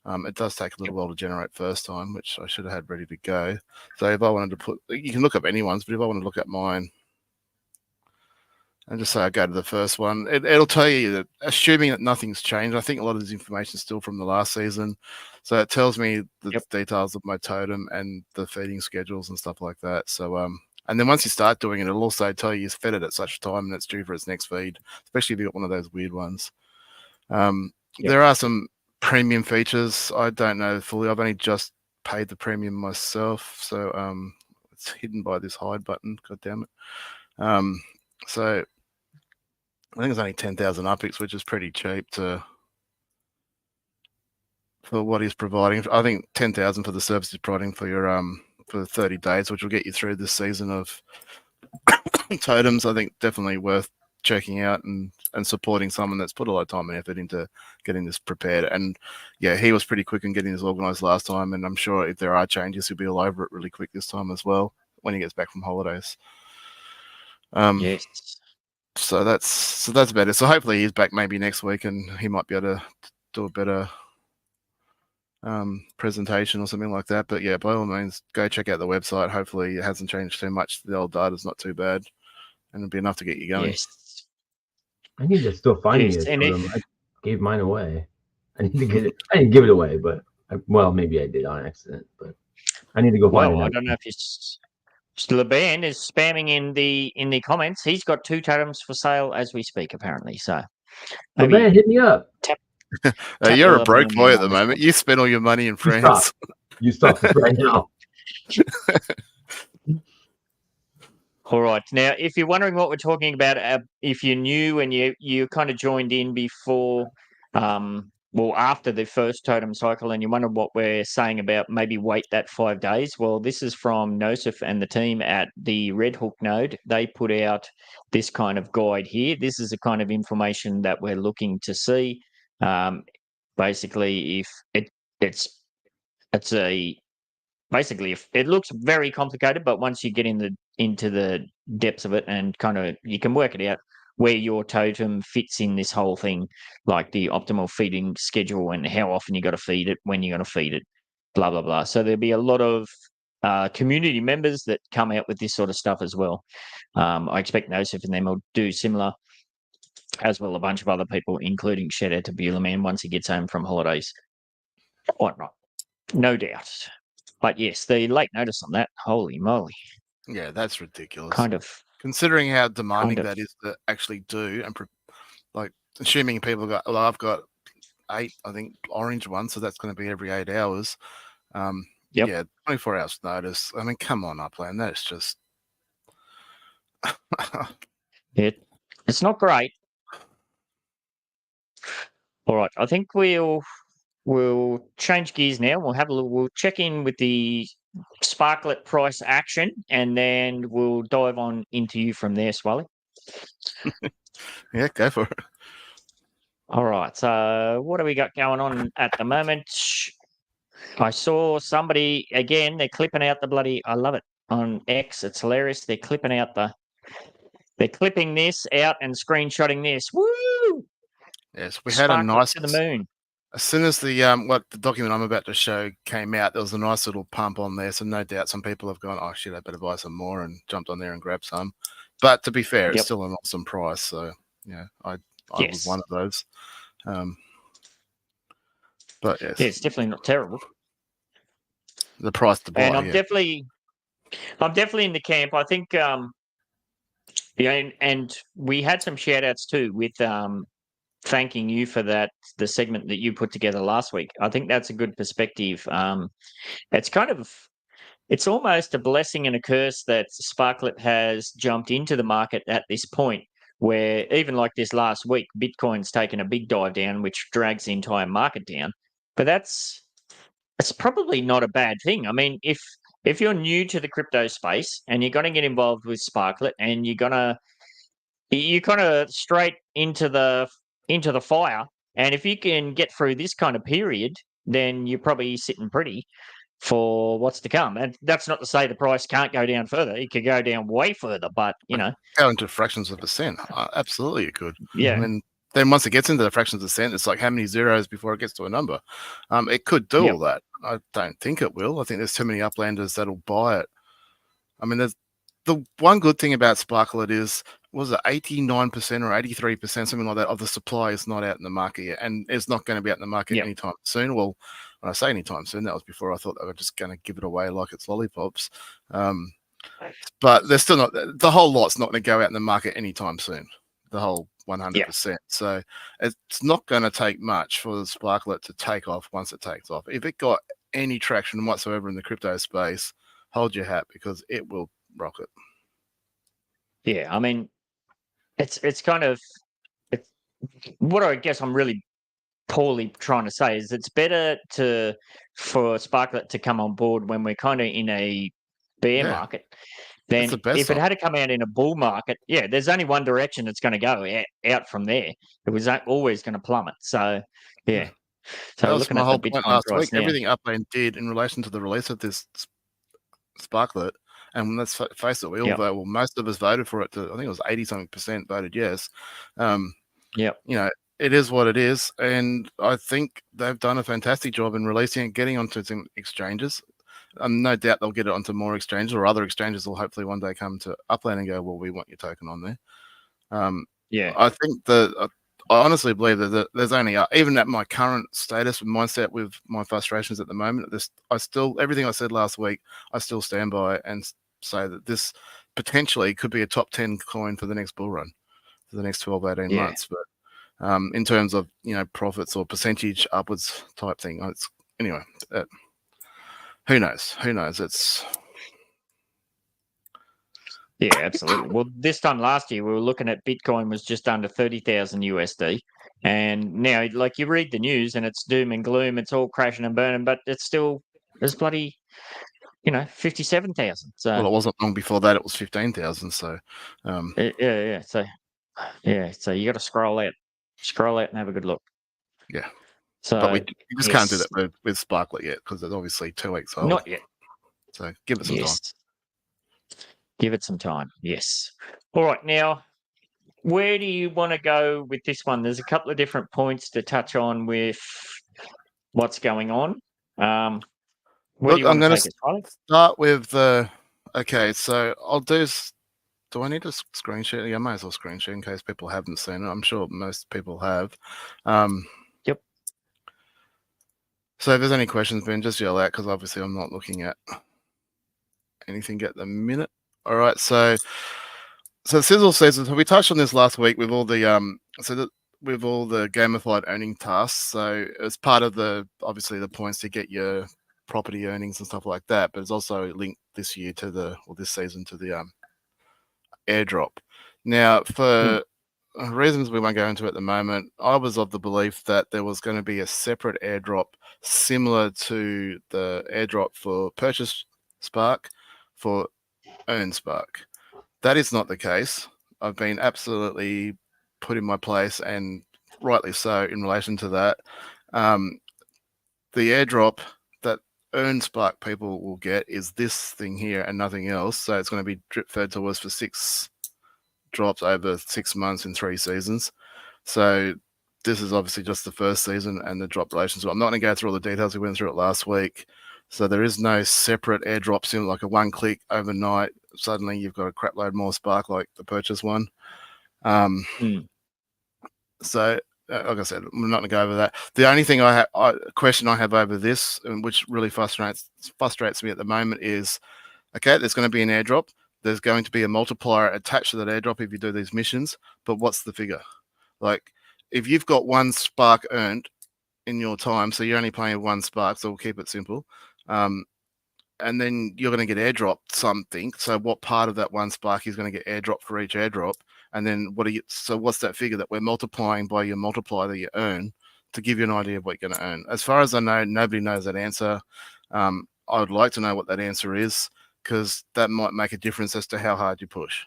It does take a little while to generate first time, which I should have had ready to go. So if I wanted to you can look up anyone's, but if I want to look at mine and just say I go to the first one, it'll tell you that, assuming that nothing's changed. I think a lot of this information is still from the last season. So it tells me the details of my totem and the feeding schedules and stuff like that. So, and then once you start doing it, it'll also tell you it's fed it at such a time and it's due for its next feed, especially if you've got one of those weird ones. There are some premium features. I don't know fully. I've only just paid the premium myself. So it's hidden by this hide button. God damn it. So I think it's only 10,000 UPIX, which is pretty cheap for what he's providing. I think 10,000 for the service he's providing for your for 30 days, which will get you through this season of Totems. I think definitely worth checking out and supporting someone that's put a lot of time and effort into getting this prepared. And yeah, he was pretty quick in getting this organized last time, and I'm sure if there are changes, he'll be all over it really quick this time as well when he gets back from holidays. Yes. So that's better. So hopefully he's back maybe next week and he might be able to do a better presentation or something like that. But yeah, by all means, go check out the website. Hopefully it hasn't changed too much. The old data's not too bad, and it'll be enough to get you going. Yes. I need to still find me a totem. I gave mine away. I need to get it. I didn't give it away, but maybe I did on accident. But I need to go find it. I don't know if it's Laban is spamming in the comments. He's got 2 totems for sale as we speak, apparently. So Laban, hit me up. You're a broke boy at the moment. You spend all your money in France. You stop this right now. All right. Now, if you're wondering what we're talking about, if you're new and you kind of joined in before, after the first totem cycle, and you wonder what we're saying about maybe wait that 5 days, well, this is from Nosif and the team at the Red Hook node. They put out this kind of guide here. This is the kind of information that we're looking to see. Basically, if it looks very complicated, but once you get into the depths of it and kind of you can work it out where your totem fits in this whole thing, like the optimal feeding schedule and how often you got to feed it, when you're going to feed it, blah blah blah. So there'll be a lot of community members that come out with this sort of stuff as well. I expect Nosif and them will do similar, as well a bunch of other people, including shout out to Beulah Man once he gets home from holidays, whatnot, no doubt. But yes, the late notice on that, holy moly. Yeah, that's ridiculous. Kind of. Considering how demanding that is to actually do, and like assuming people got, well, I've got 8, I think, orange ones, so that's going to be every 8 hours. Yeah, 24 hours notice. I mean, come on, Upland, that's just. It's not great. All right, I think we'll change gears now. We'll check in with the Sparklet price action, and then we'll dive on into you from there, Swally. Yeah, go for it. All right, so what do we got going on at the moment? I saw somebody, again, they're clipping out the bloody, I love it, on X. It's hilarious. They're clipping this out and screenshotting this. Woo! Yes, we had a nice to the moon. As soon as the document I'm about to show came out, there was a nice little pump on there. So no doubt some people have gone, oh shit, I better buy some more, and jumped on there and grabbed some. But to be fair, it's still an awesome price. So yeah, I was one of those. But yes, yeah, it's definitely not terrible. The price to buy. And I'm definitely I'm definitely in the camp. I think, and we had some shout outs too with thanking you for the segment that you put together last week. I think that's a good perspective. It's kind of, it's almost a blessing and a curse that Sparklet has jumped into the market at this point, where even like this last week, Bitcoin's taken a big dive down, which drags the entire market down. But it's probably not a bad thing. I mean, if you're new to the crypto space and you're going to get involved with Sparklet and you kind of straight into the fire, and if you can get through this kind of period, then you're probably sitting pretty for what's to come. And that's not to say the price can't go down further. It could go down way further, but go into fractions of a cent. Absolutely, it could. Yeah. I mean, then once it gets into the fractions of a cent, it's like how many zeros before it gets to a number. It could do all that. I don't think it will. I think there's too many uplanders that'll buy it. I mean, there's the one good thing about Sparklet is, was it 89% or 83%, something like that, of the supply is not out in the market yet, and it's not going to be out in the market anytime soon. Well, when I say anytime soon, that was before I thought they were just going to give it away like it's lollipops. But they're still not, the whole lot's not going to go out in the market anytime soon, the whole 100%. Yeah. So it's not going to take much for the Sparklet to take off once it takes off. If it got any traction whatsoever in the crypto space, hold your hat, because it will rocket. Yeah, I mean, it's kind of, what I guess I'm really poorly trying to say is it's better for Sparklet to come on board when we're kind of in a bear market than if it had to come out in a bull market. Yeah, there's only one direction it's going to go out from there. It was always going to plummet. So yeah. So that was looking my at whole the point Bitcoin last price week. now, Everything Upland did in relation to the release of this Sparklet, and let's face it, we all voted. Well, most of us voted for it. I think it was 80-something% voted yes. It is what it is, and I think they've done a fantastic job in releasing it, getting onto some exchanges. No doubt they'll get it onto more exchanges, or other exchanges will hopefully one day come to Upland and go, well, we want your token on there. I think I honestly believe that there's only, even at my current status and mindset with my frustrations at the moment, everything I said last week, I still stand by and say that this potentially could be a top 10 coin for the next bull run, for the next 12, 18 months. But in terms of, profits or percentage upwards type thing, who knows? It's... Yeah, absolutely. Well, this time last year, we were looking at Bitcoin was just under 30,000 USD. And now, like, you read the news and it's doom and gloom. It's all crashing and burning, but it's bloody, 57,000. So, well, it wasn't long before that. It was 15,000. So, yeah. So you got to scroll out and have a good look. Yeah. So, but we just can't do that with Sparklet yet, because it's obviously 2 weeks old. Not yet. So give it some time. Give it some time. Yes. All right. Now, where do you want to go with this one? There's a couple of different points to touch on with what's going on. Where do you want to take it, Riley? Start with the... Okay, so I'll do... Do I need to screen share? Yeah, I might as well screen share in case people haven't seen it. I'm sure most people have. Yep. So if there's any questions, Ben, just yell out, because obviously I'm not looking at anything at the minute. All right, so Sizzle says, so we touched on this last week with all the with all the gamified earning tasks. So it's part of obviously the points to get your property earnings and stuff like that, but it's also linked this year to this season to the airdrop. Now, for reasons we won't go into at the moment, I was of the belief that there was going to be a separate airdrop similar to the airdrop for Purchase Spark for Earn Spark. That is not the case. I've been absolutely put in my place, and rightly so, in relation to that. The airdrop that Earn Spark people will get is this thing here and nothing else. So it's going to be drip fed to us for 6 drops over 6 months in 3 seasons. So this is obviously just the first season and the drop relations. I'm not going to go through all the details. We went through it last week. So there is no separate airdrop, similar like a one click overnight. Suddenly you've got a crap load more Spark like the Purchase one. So like I said, I'm not going to go over that. The only thing question I have over this, which really frustrates me at the moment, is Okay, there's going to be an airdrop. There's going to be a multiplier attached to that airdrop if you do these missions. But what's the figure? Like, if you've got 1 spark earned in your time, so you're only playing 1 spark, so we'll keep it simple. And then you're going to get airdropped something. So what part of that 1 spark is going to get airdropped for each airdrop? And then so what's that figure that we're multiplying by your multiplier that you earn to give you an idea of what you're going to earn? As far as I know, nobody knows that answer. I would like to know what that answer is, because that might make a difference as to how hard you push.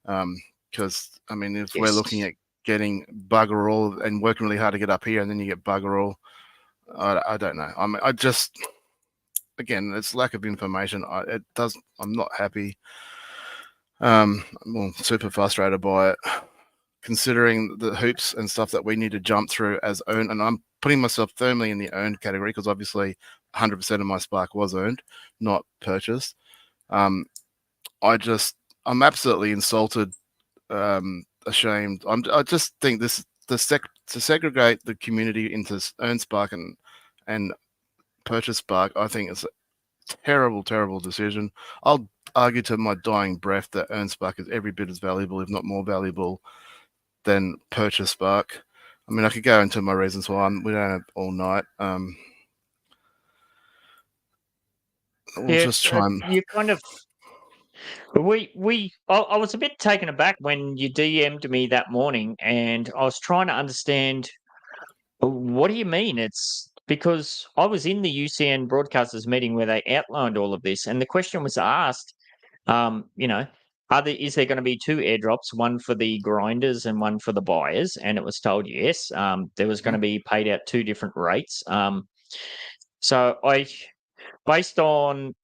Because, I mean, if we're looking at getting bugger all and working really hard to get up here and then you get bugger all, I don't know. I just... Again, it's lack of information. I'm not happy. I'm super frustrated by it, considering the hoops and stuff that we need to jump through as earned. And I'm putting myself firmly in the earned category because obviously 100% of my spark was earned, not purchased. I'm absolutely insulted, ashamed. I just think this to segregate the community into earned spark and purchase spark, I think it's a terrible decision. I'll argue to my dying breath that earned spark is every bit as valuable, if not more valuable, than purchase spark. I mean, I could go into my reasons why. We don't have all night. We'll just try and... You kind of... I was a bit taken aback when you DM'd me that morning, and I was trying to understand, what do you mean? It's because I was in the UCN broadcasters meeting where they outlined all of this, and the question was asked, is there going to be 2 airdrops, one for the grinders and one for the buyers? And it was told yes. There was going to be paid out 2 different rates. So based on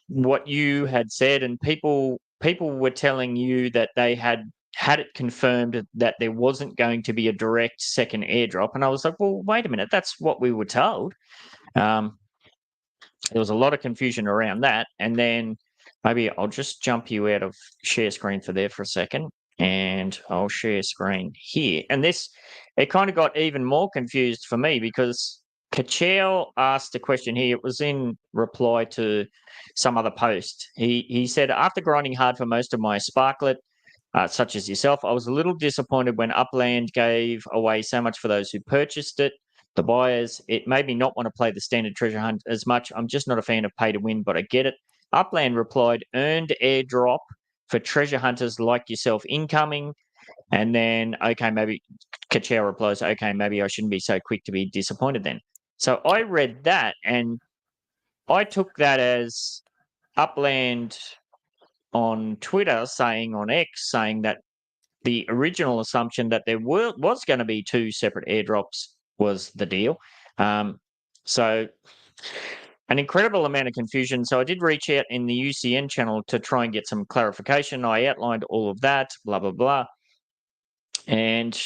what you had said, and people were telling you that they had it confirmed that there wasn't going to be a direct second airdrop. And I was like, well, wait a minute, that's what we were told. There was a lot of confusion around that. And then maybe I'll just jump you out of share screen for a second, and I'll share screen here. And it kind of got even more confused for me, because Kachel asked a question here. It was in reply to some other post. He said, after grinding hard for most of my Sparklet, such as yourself, I was a little disappointed when Upland gave away so much for those who purchased it. The buyers, it made me not want to play the standard treasure hunt as much. I'm just not a fan of pay to win, but I get it. Upland replied, earned airdrop for treasure hunters like yourself incoming. And then, okay, maybe Kachel replies, okay, maybe I shouldn't be so quick to be disappointed then. So I read that, and I took that as Upland on Twitter on X saying that the original assumption that there was going to be 2 separate airdrops was the deal. So an incredible amount of confusion. So I did reach out in the UCN channel to try and get some clarification. I outlined all of that, blah, blah, blah. And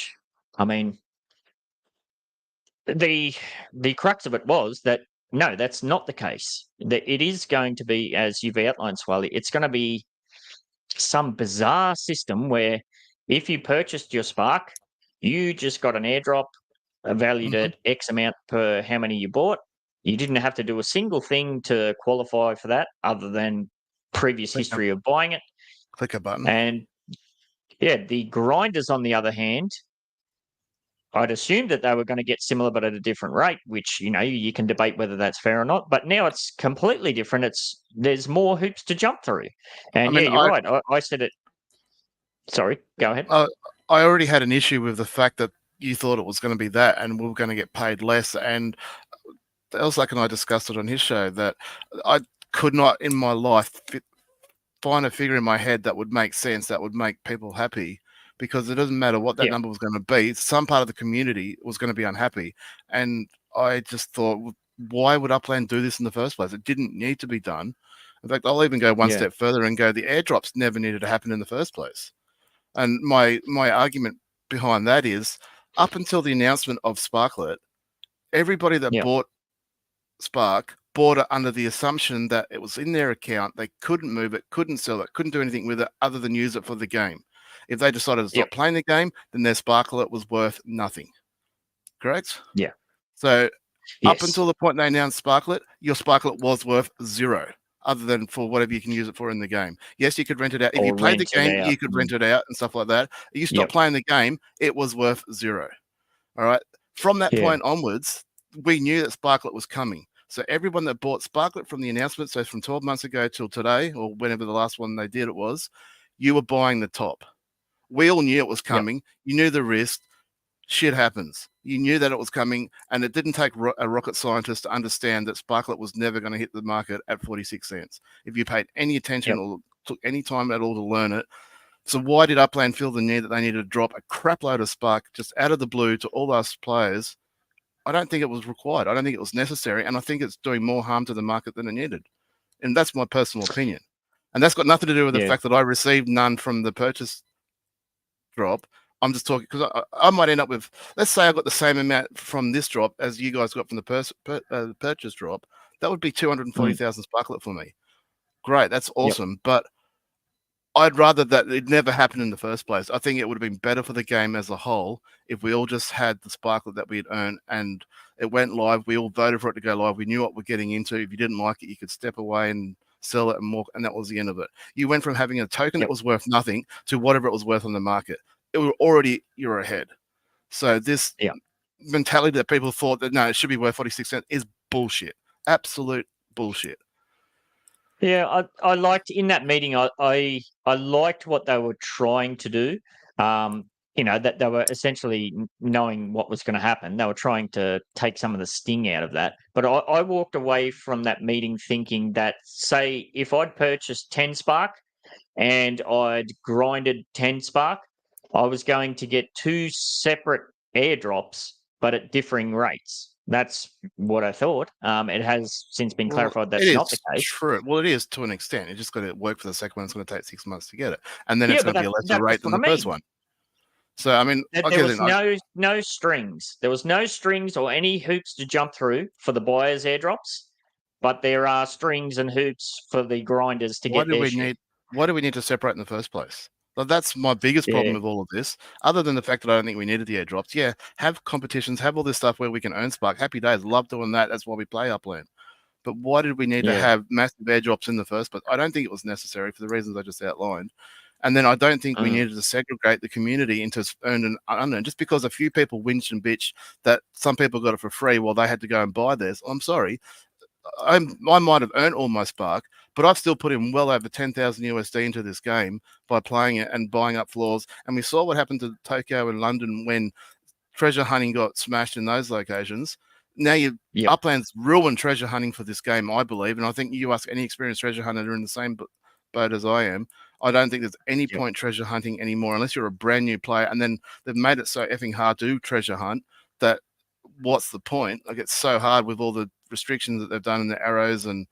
I mean, the crux of it was that, no, that's not the case. That it is going to be, as you've outlined, Swally, it's going to be some bizarre system where if you purchased your Spark, you just got an airdrop valued at X amount per how many you bought. You didn't have to do a single thing to qualify for that other than previous history of buying it. Click a button. And yeah, the grinders, on the other hand, I'd assumed that they were going to get similar but at a different rate, which, you can debate whether that's fair or not. But now it's completely different. There's more hoops to jump through. And you're right. I said it. Sorry, go ahead. I already had an issue with the fact that you thought it was going to be that and we were going to get paid less. And Elzak and I discussed it on his show that I could not in my life find a figure in my head that would make sense, that would make people happy, because it doesn't matter what that number was going to be. Some part of the community was going to be unhappy. And I just thought, why would Upland do this in the first place? It didn't need to be done. In fact, I'll even go one step further and go, the airdrops never needed to happen in the first place. And my argument behind that is, up until the announcement of Sparklet, everybody that bought Spark bought it under the assumption that it was in their account. They couldn't move it, couldn't sell it, couldn't do anything with it other than use it for the game. If they decided to stop playing the game, then their Sparklet was worth nothing. Correct? Yeah. So up until the point they announced Sparklet, your Sparklet was worth 0. other than for whatever you can use it for in the game. Yes, you could rent it out. If Or you played the rent it game, out. you could rent it out and stuff like that. You stop Yep. playing the game, it was worth 0. All right. From that Yeah. point onwards, we knew that Sparklet was coming. So everyone that bought Sparklet from the announcement, so from 12 months ago till today, or whenever the last one they did it was, you were buying the top. We all knew it was coming. You knew the risk. Shit happens. You knew that it was coming, and it didn't take a rocket scientist to understand that Sparklet was never going to hit the market at 46 cents. If you paid any attention or took any time at all to learn it. So why did Upland feel the need that they needed to drop a crap load of Spark just out of the blue to all us players? I don't think it was required. I don't think it was necessary, and I think it's doing more harm to the market than it needed. And that's my personal opinion. And that's got nothing to do with the fact that I received none from the purchase drop. I'm just talking because I might end up with, let's say I got the same amount from this drop as you guys got from the purchase drop. That would be 240,000 Sparklet for me. Great, that's awesome. But I'd rather that it never happened in the first place. I think it would have been better for the game as a whole if we all just had the Sparklet that we'd earned and it went live. We all voted for it to go live. We knew what we're getting into. If you didn't like it, you could step away and sell it and walk, and that was the end of it. You went from having a token that was worth nothing to whatever it was worth on the market. It was already, you're ahead. So this mentality that people thought that, no, it should be worth 46 cents is bullshit. Absolute bullshit. Yeah, I liked in that meeting. I liked what they were trying to do. That they were essentially knowing what was going to happen. They were trying to take some of the sting out of that. But I walked away from that meeting thinking that, say, if I'd purchased 10 Spark and I'd grinded 10 Spark, I was going to get 2 separate airdrops, but at differing rates. That's what I thought. It has since been clarified that's not the case. True. Well, it is to an extent. It just got to work for the second one. It's going to take 6 months to get it, and then it's going to be a lesser rate than the first one. So I mean, there was no strings. There was no strings or any hoops to jump through for the buyers' airdrops, but there are strings and hoops for the grinders to get their shit. Why do we need to separate in the first place? Well, that's my biggest problem with all of this, other than the fact that I don't think we needed the airdrops. Yeah, have competitions, have all this stuff where we can earn Spark. Happy days. Love doing that. That's why we play Upland. But why did we need to have massive airdrops in the first place? I don't think it was necessary for the reasons I just outlined. And then I don't think we needed to segregate the community into earned and unearned. Just because a few people whinged and bitched that some people got it for free while they had to go and buy theirs. I'm sorry. I might have earned all my Spark, but I've still put in well over 10,000 USD into this game by playing it and buying up floors. And we saw what happened to Tokyo and London when treasure hunting got smashed in those locations. Now Upland's ruined treasure hunting for this game, I believe. And I think you ask any experienced treasure hunter in the same boat as I am. I don't think there's any point treasure hunting anymore unless you're a brand new player. And then they've made it so effing hard to treasure hunt that what's the point? Like, it's so hard with all the restrictions that they've done in the arrows. And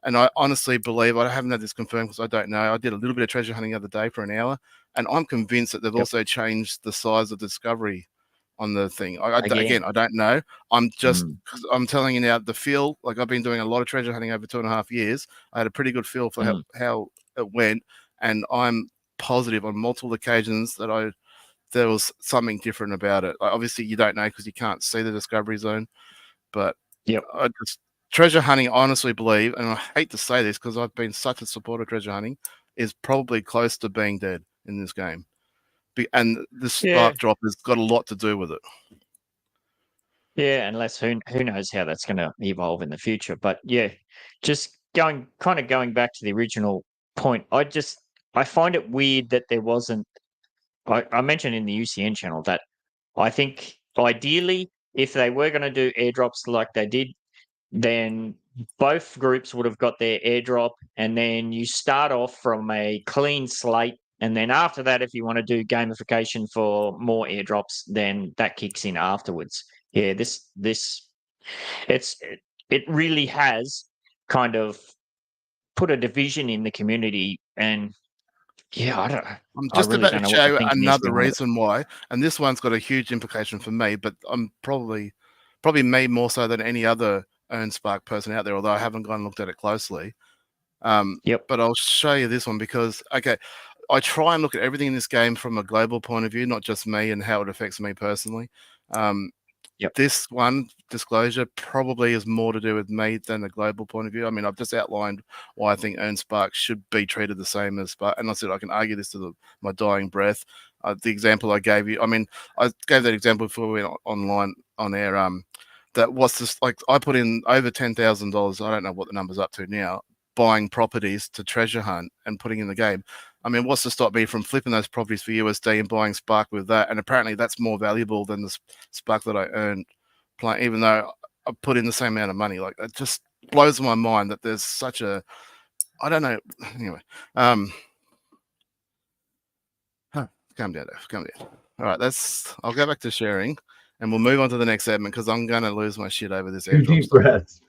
I honestly believe, I haven't had this confirmed because I don't know. I did a little bit of treasure hunting the other day for an hour, and I'm convinced that they've also changed the size of the discovery on the thing. Again, I don't know. I'm just, I'm telling you now, the feel, like I've been doing a lot of treasure hunting over 2.5 years. I had a pretty good feel for how it went. And I'm positive on multiple occasions that there was something different about it. Like, obviously, you don't know because you can't see the discovery zone. But treasure hunting, I honestly believe, and I hate to say this because I've been such a supporter of treasure hunting, is probably close to being dead in this game. And the Spark drop has got a lot to do with it. Yeah, unless who knows how that's going to evolve in the future. But yeah, just going back to the original point, I find it weird that there wasn't. I mentioned in the UCN channel that I think ideally, if they were going to do airdrops like they did, then both groups would have got their airdrop, and then you start off from a clean slate. And then after that, if you want to do gamification for more airdrops, then that kicks in afterwards. Yeah, it really has kind of put a division in the community, and I don't know. I'm just about to show you another reason why, and this one's got a huge implication for me, but I'm probably me more so than any other earned Spark person out there, although I haven't gone and looked at it closely. But I'll show you this one because, I try and look at everything in this game from a global point of view, not just me and how it affects me personally. Yep. this one disclosure probably is more to do with me than a global point of view. I mean, I've just outlined why I think Earn Spark should be treated the same as Spark. And I said I can argue this to my dying breath. The example I gave you, I mean, I gave that example before we went online on air. That what's this like? I put in over $10,000. I don't know what the number's up to now. Buying properties to treasure hunt and putting in the game. I mean, what's to stop me from flipping those properties for USD and buying Spark with that? And apparently, that's more valuable than the Spark that I earned playing, even though I put in the same amount of money. Like, it just blows my mind that there's such a, I don't know. Anyway, calm down, Dave. Calm down. All right, I'll go back to sharing, and we'll move on to the next segment because I'm going to lose my shit over this. Two deep breaths.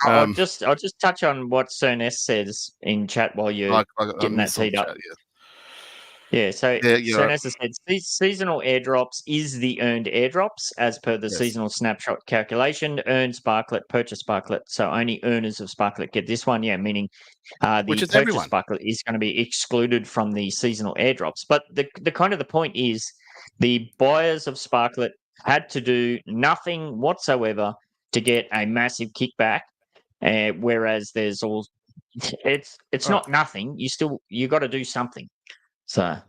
I'll just touch on what Cernest says in chat while you're getting that teed up. Yeah, so Cernest has said seasonal airdrops is the earned airdrops as per the seasonal snapshot calculation. Earn Sparklet, purchase Sparklet. So only earners of Sparklet get this one. Yeah, meaning the purchase everyone. Sparklet is going to be excluded from the seasonal airdrops. But the kind of the point is the buyers of Sparklet had to do nothing whatsoever to get a massive kickback, whereas there's it's not nothing. You got to do something. So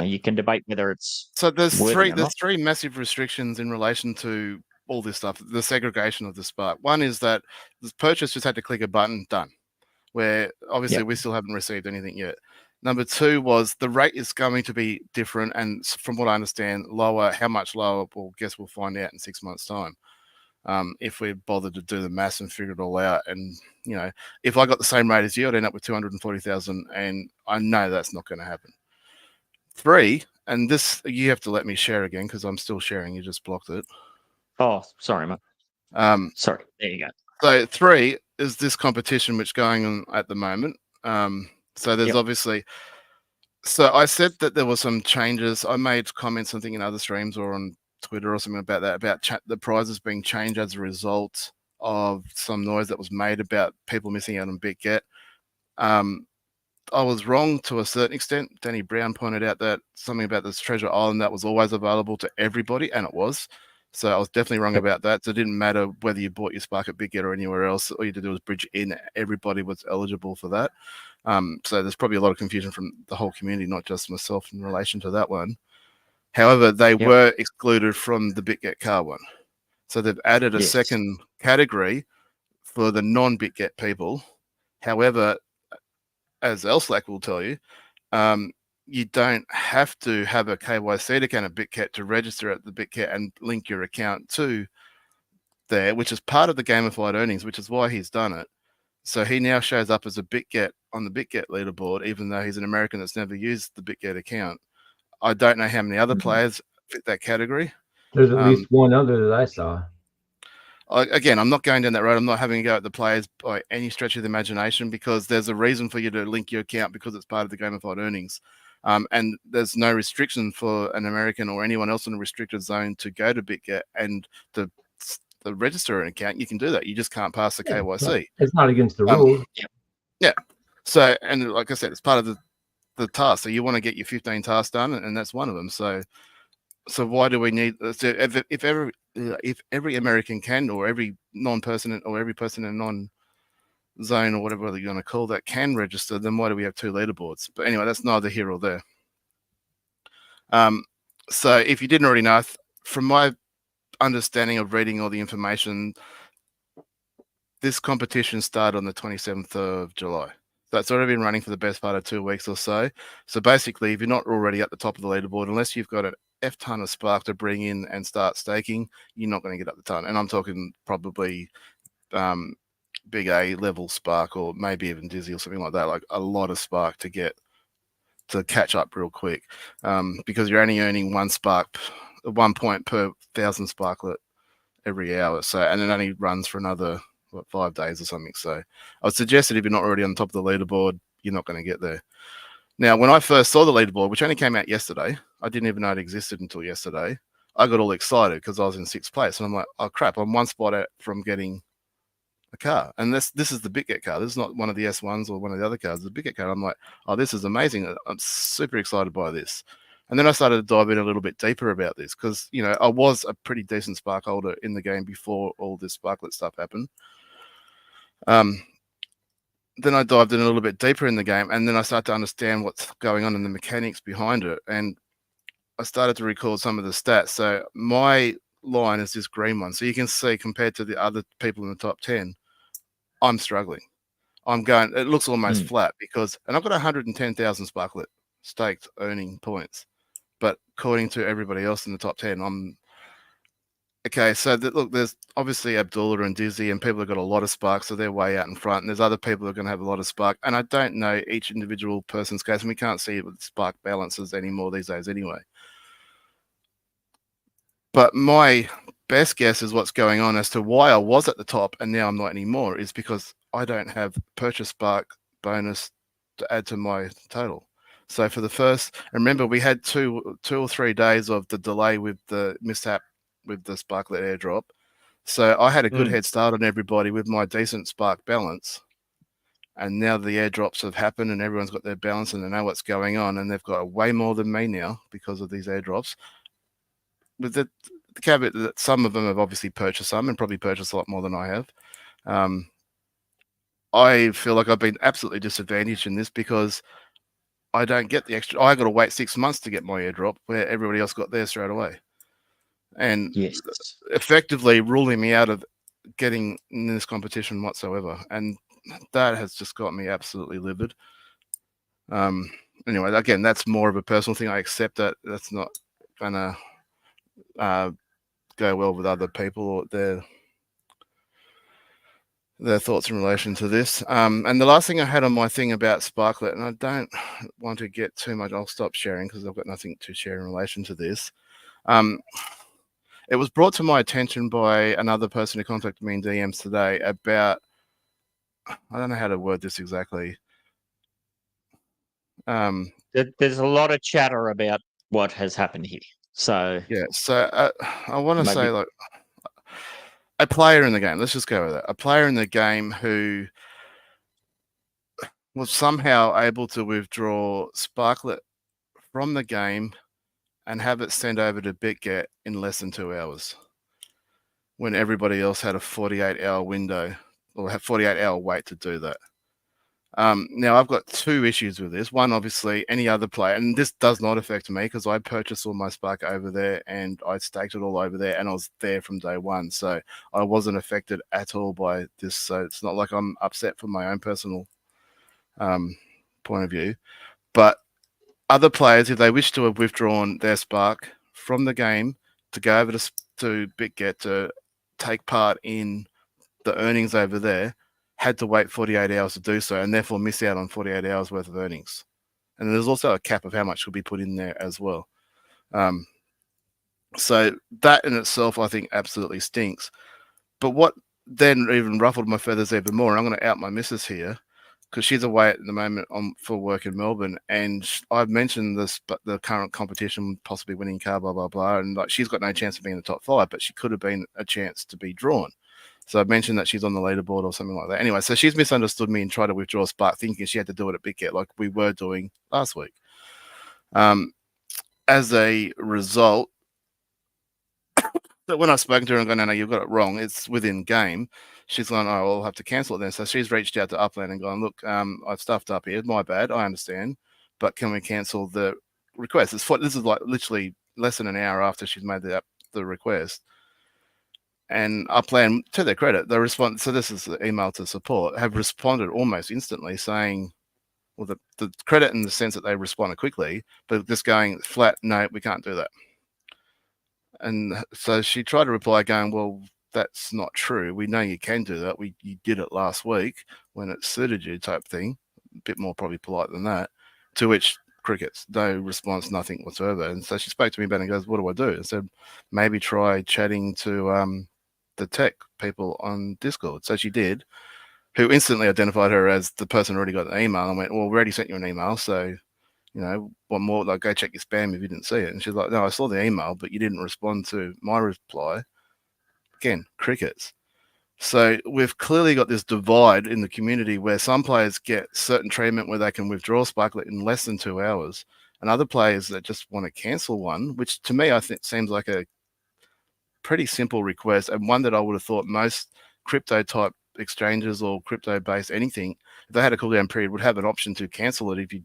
you can debate whether it's there's three massive restrictions in relation to all this stuff. The segregation of the Spark. One is that the purchase just had to click a button, done. Where obviously we still haven't received anything yet. Number two was the rate is going to be different, and from what I understand, lower. How much lower? Well, guess we'll find out in 6 months' time. If we bothered to do the maths and figure it all out. And, if I got the same rate as you, I'd end up with 240,000, and I know that's not going to happen. Three, and this, you have to let me share again because I'm still sharing. You just blocked it. Oh, sorry, mate. Sorry. There you go. So three is this competition which is going on at the moment. So there's obviously... So I said that there were some changes. I made comments, I think, in other streams or on Twitter or something about that, about the prizes being changed as a result of some noise that was made about people missing out on BitGet. I was wrong to a certain extent. Danny Brown pointed out that something about this Treasure Island that was always available to everybody, and it was. So I was definitely wrong about that. So it didn't matter whether you bought your Spark at BitGet or anywhere else. All you had to do was bridge in. Everybody was eligible for that. So there's probably a lot of confusion from the whole community, not just myself, in relation to that one. However, they were excluded from the BitGet car one. So they've added a second category for the non-BitGet people. However, as LSLAC will tell you, you don't have to have a KYC account at BitGet to register at the BitGet and link your account to there, which is part of the gamified earnings, which is why he's done it. So he now shows up as a BitGet on the BitGet leaderboard, even though he's an American that's never used the BitGet account. I don't know how many other players fit that category. There's at least one other that I saw. Again, I'm not going down that road. I'm not having a go at the players by any stretch of the imagination, because there's a reason for you to link your account, because it's part of the gamified earnings. And there's no restriction for an American or anyone else in a restricted zone to go to BitGet and to register an account. You can do that. You just can't pass the KYC. It's not against the rules. Yeah. So, and like I said, it's part of the task. So you want to get your 15 tasks done, and that's one of them. So why do we need? So if every American can, or every non-person, or every person in non-zone, or whatever you're going to call that, can register, then why do we have two leaderboards? But anyway, that's neither here or there. So if you didn't already know, from my understanding of reading all the information, this competition started on the 27th of July. So it's already been running for the best part of 2 weeks or so. So basically, if you're not already at the top of the leaderboard, unless you've got an F ton of Spark to bring in and start staking, you're not going to get up the ton. And I'm talking probably big A level Spark, or maybe even Dizzy or something like that, like a lot of Spark to catch up real quick, because you're only earning 1 Spark, 1 point per 1,000 Sparklet every hour. So, and it only runs for another 5 days or something. So I would suggest that if you're not already on top of the leaderboard, you're not going to get there. Now, when I first saw the leaderboard, which only came out yesterday, I didn't even know it existed until yesterday. I got all excited because I was in 6th place, and I'm like, oh crap, I'm 1 spot out from getting a car. And this is the BitGet car. This is not one of the S1s or one of the other cars. The BitGet car. I'm like, oh, this is amazing. I'm super excited by this. And then I started to dive in a little bit deeper about this because, you know, I was a pretty decent spark holder in the game before all this Sparklet stuff happened. Then I dived in a little bit deeper in the game, and then I started to understand what's going on in the mechanics behind it. And I started to record some of the stats. So my line is this green one. So you can see compared to the other people in the top 10, I'm struggling. I'm going, it looks almost flat because, and I've got 110,000 Sparklet staked earning points. But according to everybody else in the top 10, I'm okay. So look, there's obviously Abdullah and Dizzy, and people have got a lot of spark, so they're way out in front. And there's other people who are going to have a lot of spark. And I don't know each individual person's case, and we can't see it with spark balances anymore these days anyway. But my best guess is what's going on as to why I was at the top and now I'm not anymore is because I don't have purchase spark bonus to add to my total. So for the first, remember we had two or 3 days of the delay with the mishap with the Sparklet airdrop. So I had a good head start on everybody with my decent spark balance. And now the airdrops have happened and everyone's got their balance and they know what's going on and they've got way more than me now because of these airdrops. With the caveat that some of them have obviously purchased some and probably purchased a lot more than I have. I feel like I've been absolutely disadvantaged in this because I don't get the extra. I got to wait 6 months to get my airdrop where everybody else got theirs straight away. And effectively ruling me out of getting in this competition whatsoever. And that has just got me absolutely livid. Anyway, again, that's more of a personal thing. I accept that that's not going to go well with other people or their thoughts in relation to this. And the last thing I had on my thing about Sparklet, and I don't want to get too much, I'll stop sharing because I've got nothing to share in relation to this. It was brought to my attention by another person who contacted me in DMs today about, I don't know how to word this exactly. There's a lot of chatter about what has happened here. So yeah, so I want to say, like, a player in the game, let's just go with that. A player in the game who was somehow able to withdraw Sparklet from the game and have it sent over to BitGet in less than 2 hours when everybody else had a 48-hour window or a 48-hour wait to do that. Now, I've got 2 issues with this. One, obviously, any other player, and this does not affect me because I purchased all my Spark over there and I staked it all over there and I was there from day one. So I wasn't affected at all by this. So it's not like I'm upset from my own personal point of view. But other players, if they wish to have withdrawn their Spark from the game to go over to BitGet to take part in the earnings over there, had to wait 48 hours to do so and therefore miss out on 48 hours worth of earnings. And there's also a cap of how much will be put in there as well. So that in itself, I think, absolutely stinks. But what then even ruffled my feathers even more, and I'm going to out my missus here because she's away at the moment for work in Melbourne, and I've mentioned this, but the current competition, possibly winning car, blah, blah, blah, and like she's got no chance of being in the top 5, but she could have been a chance to be drawn. So I mentioned that she's on the leaderboard or something like that. Anyway, so she's misunderstood me and tried to withdraw Spark, thinking she had to do it at BitGet like we were doing last week. As a result, when I've spoken to her and gone, no, you've got it wrong, it's within game, she's gone, oh, I'll have to cancel it then. So she's reached out to Upland and gone, look, I've stuffed up here. My bad. I understand. But can we cancel the request? This is like literally less than an hour after she's made the request. And Upland, to their credit, they respond. So this is the email to support, have responded almost instantly saying, well, the credit in the sense that they responded quickly, but just going flat, no, we can't do that. And so she tried to reply going, well, that's not true. We know you can do that. You did it last week when it suited you type thing. A bit more probably polite than that. To which crickets, no response, nothing whatsoever. And so she spoke to me about it and goes, what do I do? And said, maybe try chatting to the tech people on Discord. So she did, who instantly identified her as the person who already got the email and went, well, we already sent you an email. So, you know, one more, like, go check your spam if you didn't see it. And she's like, no, I saw the email, but you didn't respond to my reply. Again, crickets. So we've clearly got this divide in the community where some players get certain treatment where they can withdraw Sparklet in less than 2 hours, and other players that just want to cancel one, which to me I think seems like a pretty simple request, and one that I would have thought most crypto type exchanges or crypto based anything, if they had a cooldown period, would have an option to cancel it. If you,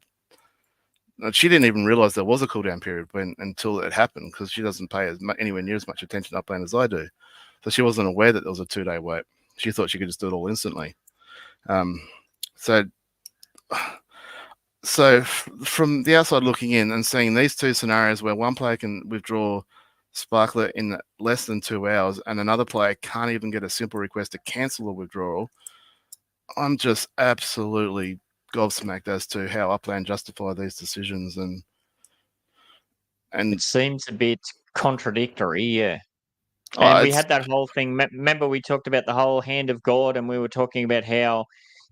she didn't even realize there was a cooldown period until it happened, because she doesn't pay anywhere near as much attention to Upland as I do, so she wasn't aware that there was a 2-day wait. She thought she could just do it all instantly. So from the outside looking in and seeing these two scenarios where one player can withdraw Sparklet in less than 2 hours and another player can't even get a simple request to cancel a withdrawal, I'm just absolutely gobsmacked as to how Upland justify these decisions. And it seems a bit contradictory, yeah. And we had that whole thing. Remember, we talked about the whole hand of God, and we were talking about how,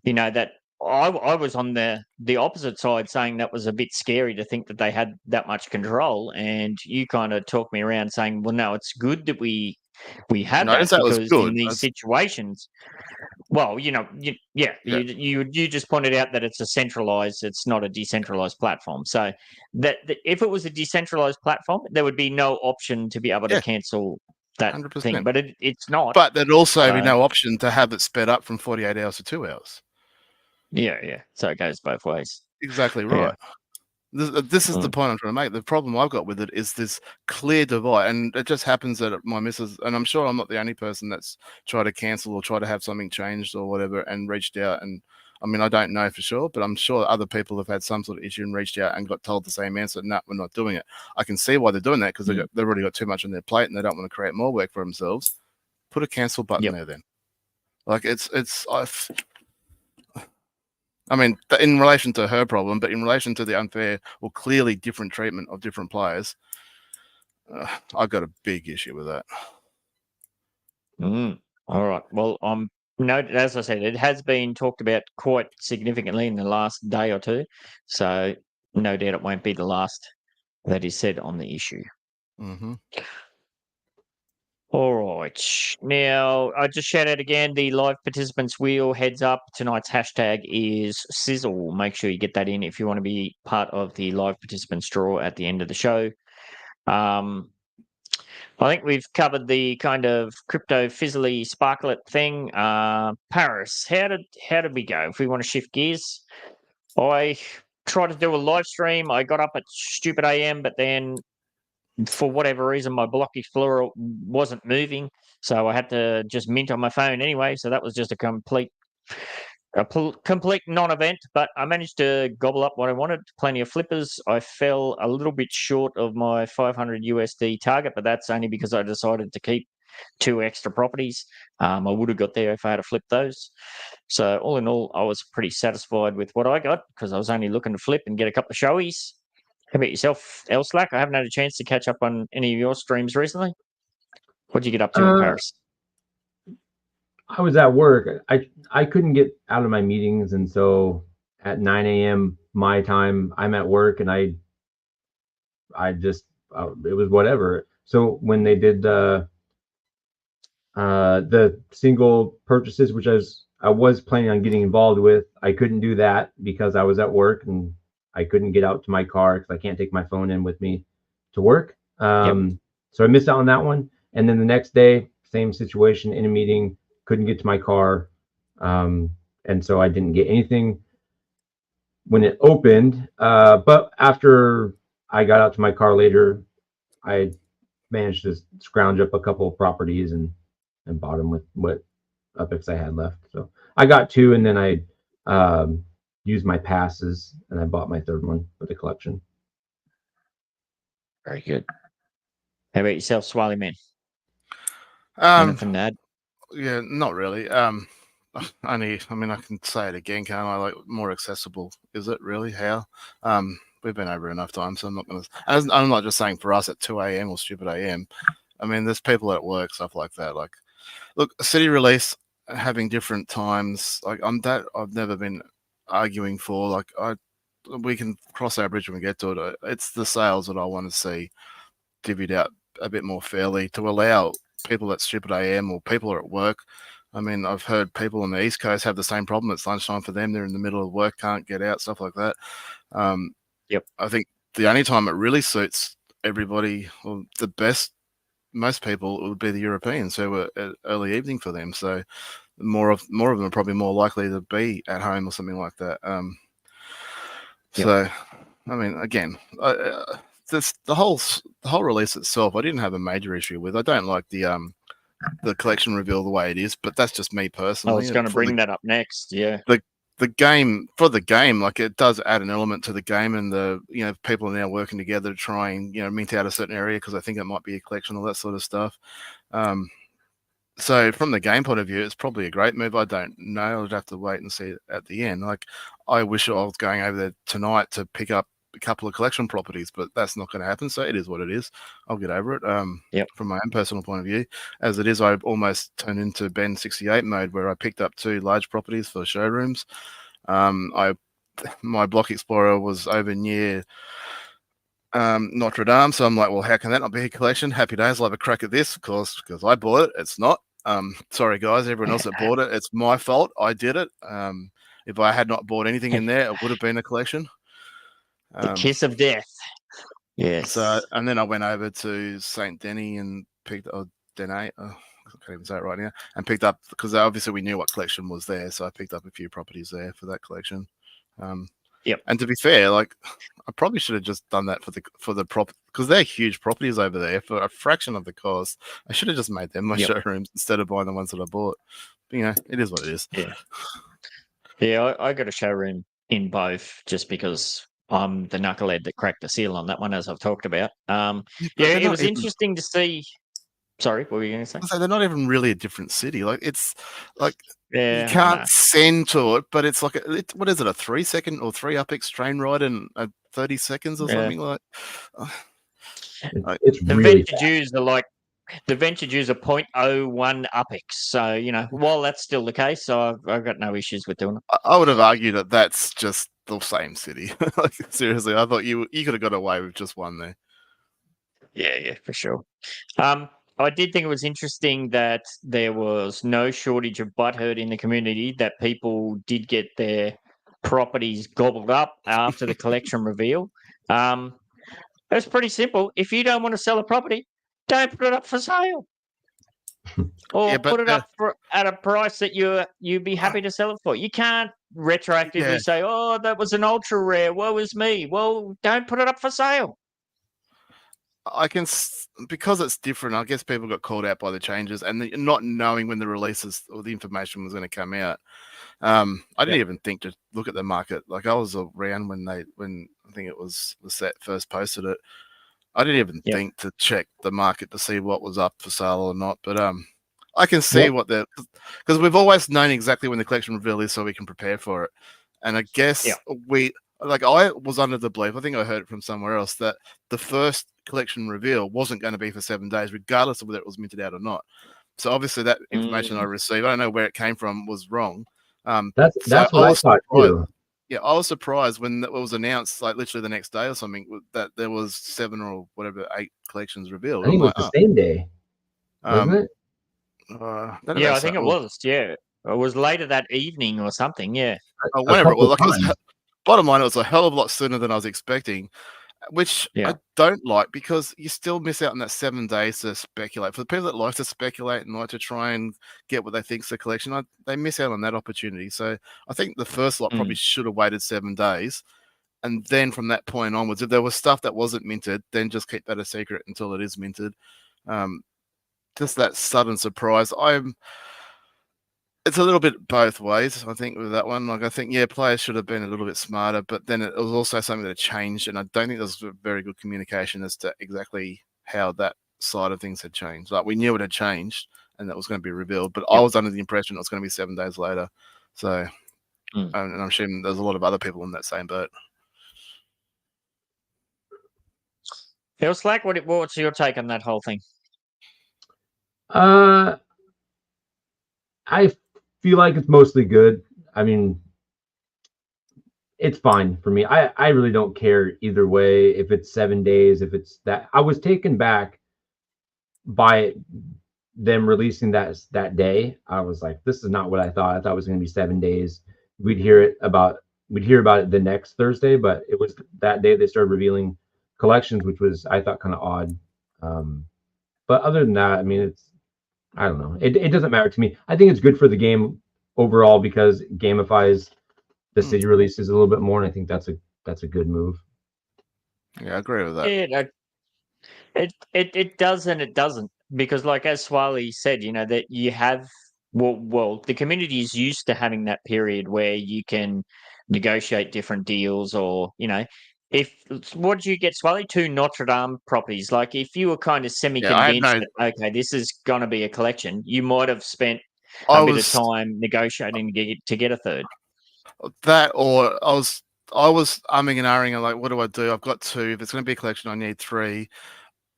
that I was on the opposite side, saying that was a bit scary to think that they had that much control. And you kind of talked me around saying, well, no, it's good that we had that, because in these situations, well, you just pointed out that it's a centralized, it's not a decentralized platform. So that if it was a decentralized platform, there would be no option to be able to cancel that 100%. Thing, but it's not. But there'd also be no option to have it sped up from 48 hours to 2 hours. Yeah. So it goes both ways. Exactly right. Yeah. This is the point I'm trying to make. The problem I've got with it is this clear divide, and it just happens that my missus, and I'm sure I'm not the only person that's tried to cancel or try to have something changed or whatever and reached out. And I mean, I don't know for sure, but I'm sure other people have had some sort of issue and reached out and got told the same answer. No, we're not doing it. I can see why they're doing that, because they've already got too much on their plate and they don't want to create more work for themselves. Put a cancel button there then. Like I mean, in relation to her problem, but in relation to the unfair or clearly different treatment of different players, I've got a big issue with that. All right. Well, as I said, it has been talked about quite significantly in the last day or two, so no doubt it won't be the last that is said on the issue. Mm-hmm. All right. Now, I just shout out again, the live participants wheel, heads up. Tonight's hashtag is Sizzle. Make sure you get that in if you want to be part of the live participants draw at the end of the show. I think we've covered the kind of crypto fizzly sparklet thing. Paris, how did we go? If we want to shift gears, I tried to do a live stream. I got up at stupid AM, but then for whatever reason, my block explorer wasn't moving, so I had to just mint on my phone anyway. So that was just a complete non-event, but I managed to gobble up what I wanted. Plenty of flippers. I fell a little bit short of my 500 USD target, but that's only because I decided to keep 2 extra properties. I would have got there if I had to flip those. So all in all, I was pretty satisfied with what I got, because I was only looking to flip and get a couple of showies. How about yourself, Elslack? I haven't had a chance to catch up on any of your streams recently. What did you get up to in Paris? I was at work. I couldn't get out of my meetings, and so at 9 a.m. my time, I'm at work, and I just it was whatever. So when they did the single purchases, which I was planning on getting involved with, I couldn't do that because I was at work and I couldn't get out to my car because I can't take my phone in with me to work. So I missed out on that one. And then the next day, same situation, in a meeting, couldn't get to my car. And so I didn't get anything when it opened. But after I got out to my car later, I managed to scrounge up a couple of properties and bought them with what UPX I had left. So I got 2, and then I used my passes, and I bought my 3rd one for the collection. Very good. How about yourself, Swally Man? Anything to add? Yeah, not really. I can say it again, can't I? Like, more accessible. Is it really? How? We've been over enough time, so I'm not going to. I'm not just saying for us at 2 a.m. or stupid a.m. I mean, there's people at work, stuff like that. Like, look, a city release having different times. Like, I've never been arguing for. Like, we can cross our bridge when we get to it. It's the sales that I want to see divvied out a bit more fairly to allow people at stupid AM or people are at work. I mean, I've heard people on the East Coast have the same problem. It's lunchtime for them. They're in the middle of work, can't get out, stuff like that. I think the only time it really suits everybody, or most people, it would be the Europeans who were at early evening for them. So more of them are probably more likely to be at home or something like that. So, I mean, again, the whole release itself, I didn't have a major issue with. I don't like the collection reveal the way it is, but that's just me personally. I was going to bring that up next. Yeah. The game, like, it does add an element to the game, and people are now working together to try and mint out a certain area because I think it might be a collection, all that sort of stuff. So from the game point of view, it's probably a great move. I don't know. I'd have to wait and see at the end. Like, I wish I was going over there tonight to pick up a couple of collection properties, but that's not going to happen. So it is what it is. I'll get over it. From my own personal point of view, as it is, I almost turned into Ben 68 mode where I picked up 2 large properties for showrooms. My block explorer was over near Notre Dame, so I'm like, well, how can that not be a collection? Happy days. I'll have a crack at this because I bought it. It's not. Sorry guys, everyone else that bought it, it's my fault. I did it. If I had not bought anything in there, it would have been a collection. The kiss of death. Yes. So, and then I went over to Saint Denis and picked Denis. I can't even say it right now. And picked up, because obviously we knew what collection was there, so I picked up a few properties there for that collection. And to be fair, like, I probably should have just done that for the prop, because they're huge properties over there for a fraction of the cost. I should have just made them my showrooms instead of buying the ones that I bought. But, it is what it is. Yeah, I got a showroom in both just because I'm the knucklehead that cracked the seal on that one, as I've talked about. It was interesting to see. Sorry, what were you going to say? So they're not even really a different city. Like, it's like you Yeah, I can't know. send to it, but it's like what is it? A 3-second or 3 UPX train ride in 30 seconds or Yeah. something like. It's The really venture dues are like the venture dues are 0.01 UPX. So while that's still the case, so I've got no issues with doing it. I would have argued that that's just the same city. Like, seriously, I thought you could have got away with just one there. Yeah, for sure. I did think it was interesting that there was no shortage of butthurt in the community, that people did get their properties gobbled up after the collection reveal. It's pretty simple. If you don't want to sell a property, don't put it up for sale. Or put it up at a price that you'd be happy to sell it for. You can't retroactively say, oh, that was an ultra rare. Woe is me. Well, don't put it up for sale. I can, because it's different, I guess people got called out by the changes and not knowing when the releases or the information was going to come out. I didn't even think to look at the market. Like, I was around when I think it was set first posted it. I didn't even think to check the market to see what was up for sale or not. But I can see what they're, because we've always known exactly when the collection reveal is so we can prepare for it. And I guess I was under the belief, I think I heard it from somewhere else, that the first collection reveal wasn't going to be for 7 days, regardless of whether it was minted out or not. So obviously that information I received, I don't know where it came from, was wrong. That's what I thought too. Yeah, I was surprised when it was announced, like literally the next day or something, that there was 7 or whatever 8 collections revealed. I think it was the same day, wasn't it? I think it was. Yeah, it was later that evening or something. Yeah. Whenever it was. Like, bottom line, it was a hell of a lot sooner than I was expecting, which I don't like, because you still miss out on that 7 days to speculate. For the people that like to speculate and like to try and get what they think is the collection, they miss out on that opportunity. So I think the first lot probably should have waited 7 days. And then from that point onwards, if there was stuff that wasn't minted, then just keep that a secret until it is minted. Just that sudden surprise. It's a little bit both ways, I think, with that one. Like, I think, players should have been a little bit smarter, but then it was also something that changed, and I don't think there was very good communication as to exactly how that side of things had changed. Like, we knew it had changed, and that was going to be revealed, but I was under the impression it was going to be 7 days later. So, and I'm assuming there's a lot of other people in that same boat. Phil Slack, what's your take on that whole thing? I feel like it's mostly good. I mean, it's fine for me. I really don't care either way. If it's 7 days, if it's that. I was taken back by them releasing that day. I was like, this is not what I thought. I thought it was going to be 7 days. We'd hear about it the next Thursday, but it was that day they started revealing collections, which was, I thought, kind of odd. But other than that, I mean, I don't know. It doesn't matter to me. I think it's good for the game overall because it gamifies the city releases a little bit more, and I think that's a good move. Yeah, I agree with that. Yeah, it does and it doesn't, because like as Swiley said, that you have well the community is used to having that period where you can negotiate different deals, or if what do you get, Swiley? 2 Notre Dame properties. Like if you were kind of Yeah, I had semi-convinced that okay, this is going to be a collection, you might have spent I a bit of was time negotiating to get a third. that, or I was umming and ahhing and like, what do I do? I've got 2. If it's going to be a collection, I need 3.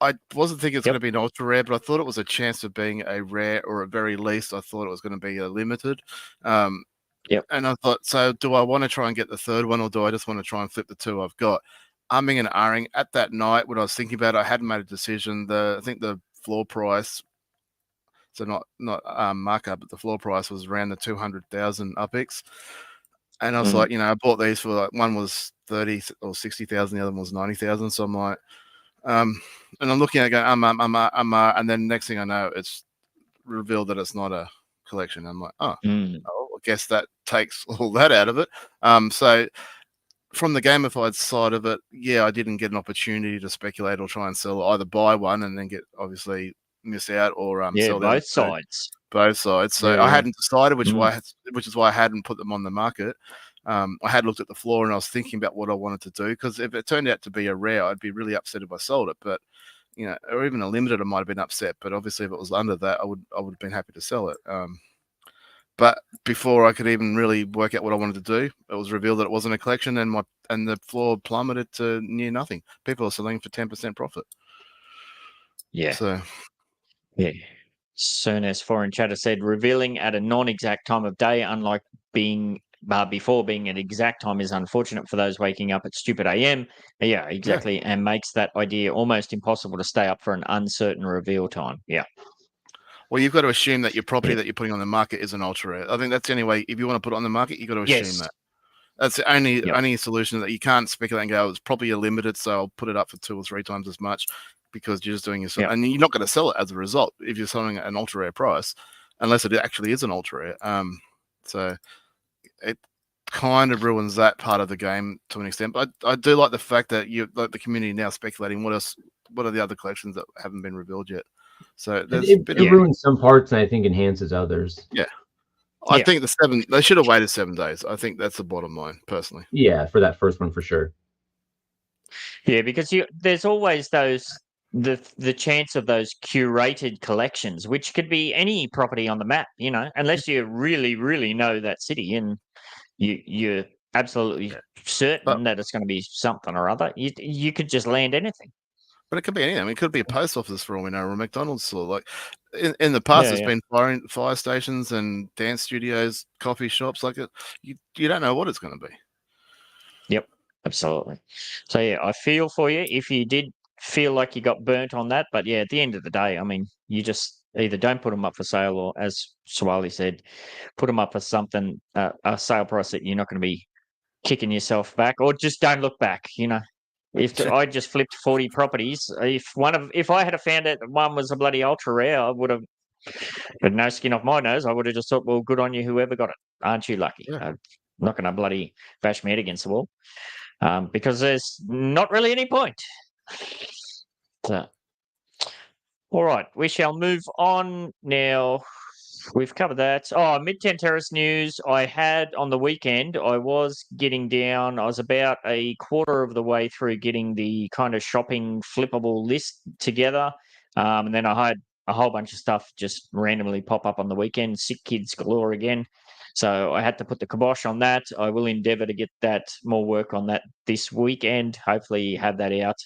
I wasn't thinking it's going to be an ultra rare, but I thought it was a chance of being a rare, or at very least, I thought it was going to be a limited. Yep. And I thought, so do I want to try and get the third one, or do I just want to try and flip the 2 I've got? Umming and ahhing. At that night, when I was thinking about it, I hadn't made a decision. I think the floor price, so not markup, but the floor price was around the 200,000 UPX. And I was like, I bought these for like, one was 30 or 60,000, the other one was 90,000. So I'm like, and I'm looking at it going, and then next thing I know, it's revealed that it's not a collection. I'm like, I guess that takes all that out of it. So from the gamified side of it, yeah, I didn't get an opportunity to speculate or try and sell, either buy one and then obviously miss out, or sell both sides. Both sides. So Yeah, I hadn't decided which is why I hadn't put them on the market. I had looked at the floor and I was thinking about what I wanted to do, because if it turned out to be a rare, I'd be really upset if I sold it. But or even a limited, I might have been upset. But obviously, if it was under that, I would have been happy to sell it. But before I could even really work out what I wanted to do, it was revealed that it wasn't a collection, and the floor plummeted to near nothing. People are selling for 10% profit. Yeah. So yeah. Cernes Foreign Chatter said, revealing at a non-exact time of day, unlike being before being at exact time, is unfortunate for those waking up at stupid AM. Yeah, exactly. Yeah. And makes that idea almost impossible to stay up for an uncertain reveal time. Yeah. Well, you've got to assume that your property that you're putting on the market is an ultra rare. I think that's the only way. If you want to put it on the market, you've got to assume that. That's the only solution, that you can't speculate and go, it's probably a limited, so I'll put it up for 2 or 3 times as much, because you're just doing yourself. And you're not going to sell it as a result if you're selling at an ultra rare price, unless it actually is an ultra rare. So it kind of ruins that part of the game to an extent. But I do like the fact that the community now speculating what are the other collections that haven't been revealed yet. So it ruins some parts, and I think enhances others. Yeah. I think they should have waited 7 days. I think that's the bottom line, personally. Yeah, for that first one, for sure. Yeah, because there's always the chance of those curated collections, which could be any property on the map, unless you really, really know that city and you're absolutely certain that it's going to be something or other. You could just land anything. But it could be anything. I mean, it could be a post office for all we know, or a McDonald's store. Like in the past, there's been fire stations and dance studios, coffee shops. Like you don't know what it's going to be. Yep, absolutely. So yeah, I feel for you if you did feel like you got burnt on that. But yeah, at the end of the day, I mean, you just either don't put them up for sale, or, as Swiley said, put them up for something, a sale price that you're not going to be kicking yourself back, or just don't look back. If I just flipped 40 properties, if I had found out that one was a bloody ultra rare, I would have, but no skin off my nose. I would have just thought, well, good on you, whoever got it. Aren't you lucky? Yeah. I'm not going to bloody bash my head against the wall, because there's not really any point. So, all right, we shall move on now. We've covered that. Oh, Mid-10 Terrace news. I had on the weekend, I was about a quarter of the way through getting the kind of shopping flippable list together. And then I had a whole bunch of stuff just randomly pop up on the weekend. Sick kids galore again. So I had to put the kibosh on that. I will endeavour to get that more work on that this weekend. Hopefully have that out,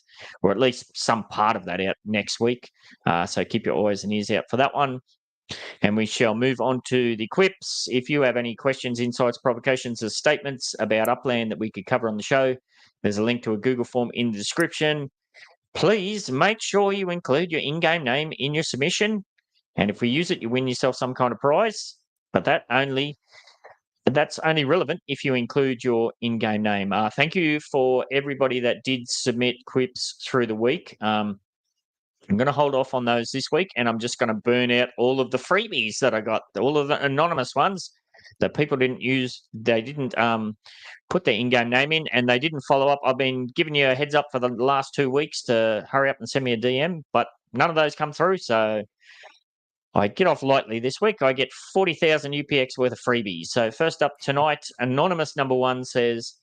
or at least some part of that out next week. So keep your eyes and ears out for that one. And we shall move on to the QIPS. If you have any questions, insights, provocations, or statements about Upland that we could cover on the show, there's a link to a Google form in the description. Please make sure you include your in-game name in your submission. And if we use it, you win yourself some kind of prize. But that only That's only relevant if you include your in-game name. Thank you for everybody that did submit QIPS through the week. I'm going to hold off on those this week, and I'm just going to burn out all of the freebies that I got, all of the anonymous ones that people didn't use. They didn't put their in-game name in, and they didn't follow up. I've been giving you a heads up for the last 2 weeks to hurry up and send me a DM, but none of those come through, so I get off lightly this week. I get 40,000 UPX worth of freebies. So first up tonight, anonymous number 1 says,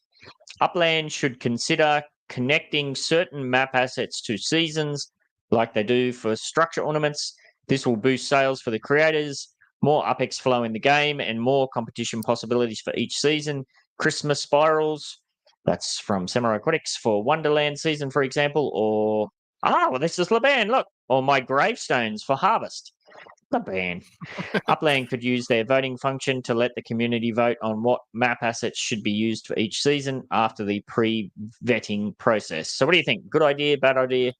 Upland should consider connecting certain map assets to seasons like they do for structure ornaments. This will boost sales for the creators, more UPX flow in the game, and more competition possibilities for each season. Christmas spirals, that's from Samurai Aquatics for Wonderland season, for example, or, well, this is Laban, look, or my gravestones for Harvest. Laban. Upland could use their voting function to let the community vote on what map assets should be used for each season after the pre-vetting process. So what do you think? Good idea, bad idea?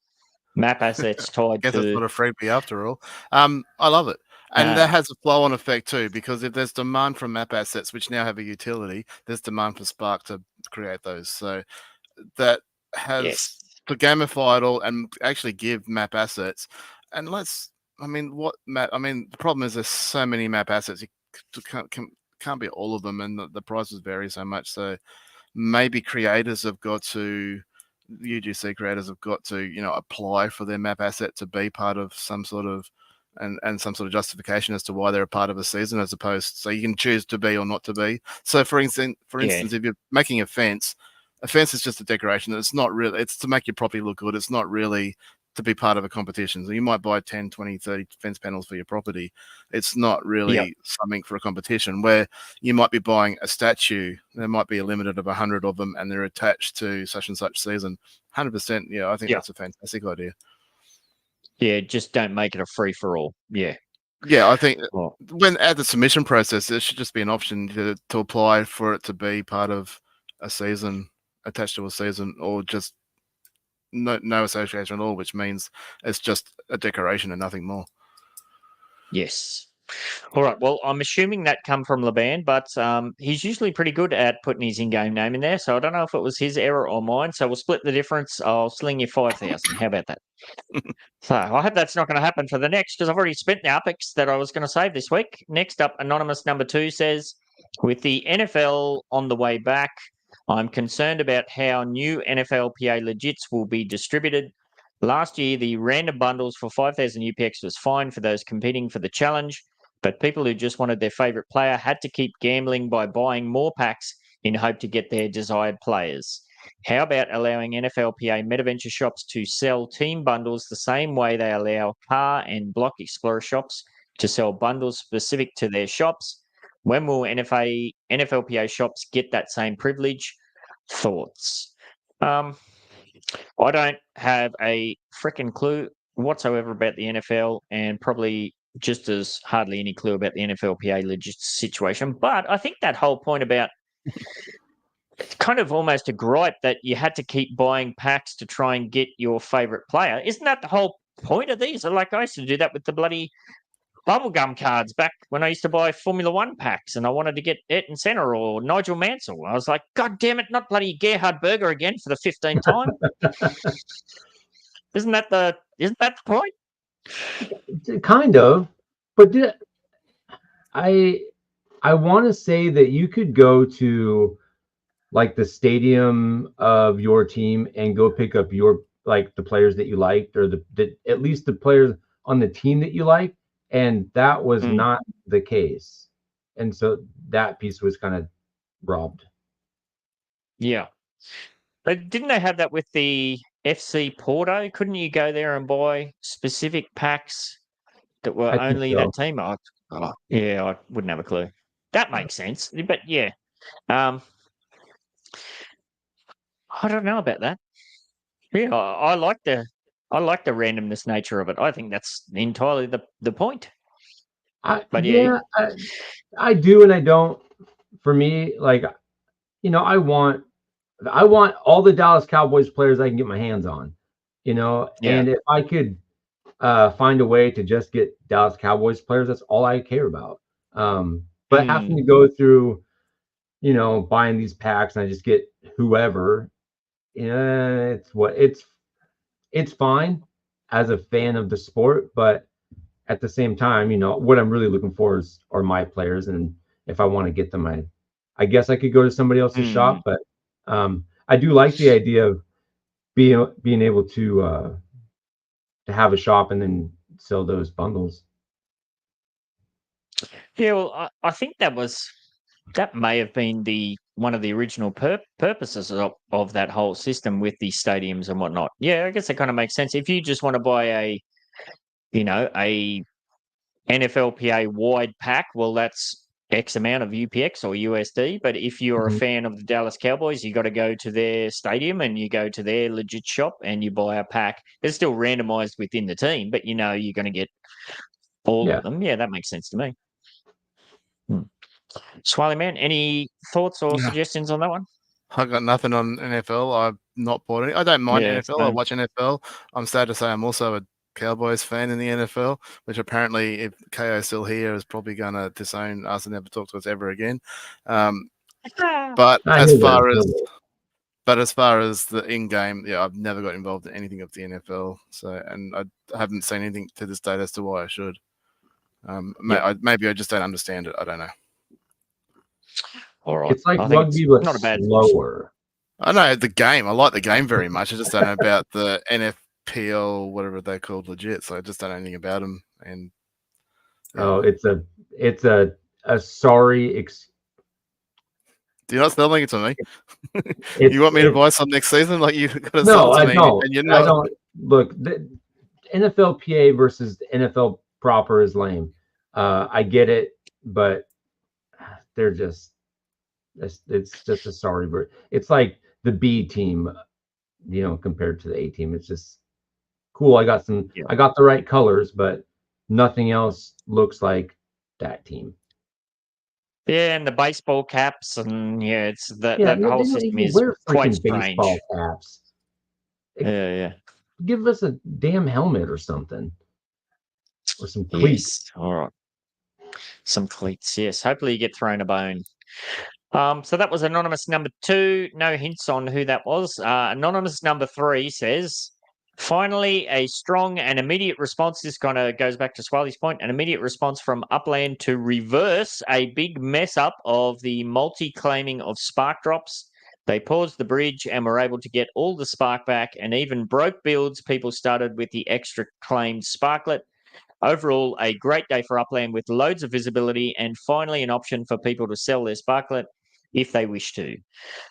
Map assets tied Guess to... it's not a freebie after all. I love it. And that has a flow-on effect too, because if there's demand for map assets, which now have a utility, there's demand for Spark to create those. So that has to gamify it all and actually give map assets. And the problem is there's so many map assets. You can't be all of them, and the prices vary so much. So maybe creators have got to... UGC creators have got to, apply for their map asset to be part of some sort of and some sort of justification as to why they're a part of a season, as opposed, so you can choose to be or not to be. So for instance, if you're making a fence is just a decoration. It's not really, it's to make your property look good. It's not really to be part of a competition. So you might buy 10, 20, 30 fence panels for your property. It's not really something for a competition, where you might be buying a statue. There might be a limited of 100 of them, and they're attached to such and such season. 100%. Yeah, I think that's a fantastic idea. Yeah, just don't make it a free-for-all. Yeah. Yeah, I think when at the submission process, there should just be an option to apply for it to be part of a season, attached to a season, or just no association at all, which means it's just a decoration and nothing more. Yes. All right. Well, I'm assuming that come from Laban, but he's usually pretty good at putting his in-game name in there. So I don't know if it was his error or mine. So we'll split the difference. I'll sling you 5,000. How about that? So I hope that's not going to happen for the next, because I've already spent the UPX that I was going to save this week. Next up, anonymous number 2 says, with the NFL on the way back, I'm concerned about how new NFLPA legits will be distributed. Last year, the random bundles for 5,000 UPX was fine for those competing for the challenge, but people who just wanted their favourite player had to keep gambling by buying more packs in hope to get their desired players. How about allowing NFLPA MetaVenture shops to sell team bundles the same way they allow car and block explorer shops to sell bundles specific to their shops? When will NFLPA shops get that same privilege? Thoughts? I don't have a freaking clue whatsoever about the NFL, and probably just as hardly any clue about the NFLPA legit situation. But I think that whole point about it's kind of almost a gripe that you had to keep buying packs to try and get your favorite player. Isn't that the whole point of these? Like, I used to do that with the bloody bubblegum cards back when I used to buy Formula One packs, and I wanted to get Ayrton Senna or Nigel Mansell. I was like, God damn it, not bloody Gerhard Berger again for the 15th time. Isn't that the point? Kind of, but I want to say that you could go to like the stadium of your team and go pick up your the players that you liked, or the at least the players on the team that you like, and that was not the case, and so that piece was kind of robbed. Yeah, but didn't they have that with the FC Porto? Couldn't you go there and buy specific packs that were only that team? I wouldn't have a clue. That makes sense, but yeah. I don't know about that. Yeah, I like the randomness nature of it. I think that's entirely the point. I do and I don't. For me, I want all the Dallas Cowboys players I can get my hands on, and if I could find a way to just get Dallas Cowboys players, that's all I care about. But having to go through buying these packs and I just get whoever. Yeah, it's fine as a fan of the sport, but at the same time, what I'm really looking for are my players, and if I want to get them, I guess I could go to somebody else's shop, but I do like the idea of being able to have a shop and then sell those bundles. Yeah, well, I think that may have been one of the original purposes of that whole system with the stadiums and whatnot. Yeah, I guess that kind of makes sense. If you just want to buy a NFLPA wide pack, well, that's X amount of UPX or USD. But if you're a fan of the Dallas Cowboys, you got to go to their stadium and you go to their legit shop and you buy a pack. It's still randomized within the team, but you're going to get all of them. Yeah, that makes sense to me. Swiley man, any thoughts or suggestions on that one? I got nothing on NFL. I've not bought any. I don't mind NFL. I watch NFL. I'm sad to say I'm also a Cowboys fan in the NFL, which apparently, if KO's still here, is probably going to disown us and never talk to us ever again. But as far as the in-game, I've never got involved in anything of the NFL. So, and I haven't seen anything to this date as to why I should. Maybe I just don't understand it. I don't know. All right. It's like rugby, but not a bad slower. I know the game. I like the game very much. I just don't know about the NFPL, whatever they're called, legit. So I just don't know anything about them. And it's a sorry. Do you not still think it's on me? You want me to buy some next season? Like you got to sell it to me, don't. And you're not. I don't. Look, the NFLPA versus the NFL proper is lame. I get it, but they're just. It's just a sorry word. It's like the B team, compared to the A team. It's just cool. I got the right colors, but nothing else looks like that team. Yeah, and the baseball caps, and it's that whole system is quite strange. Baseball caps. Yeah. Give us a damn helmet or something, or some cleats. Yes. All right. Some cleats. Yes. Hopefully you get thrown a bone. So that was anonymous number 2. No hints on who that was. Anonymous number 3 says, finally, a strong and immediate response. This kind of goes back to Swaley's point. An immediate response from Upland to reverse a big mess up of the multi-claiming of spark drops. They paused the bridge and were able to get all the spark back and even broke builds. People started with the extra claimed Sparklet. Overall, a great day for Upland with loads of visibility and finally an option for people to sell their Sparklet if they wish to.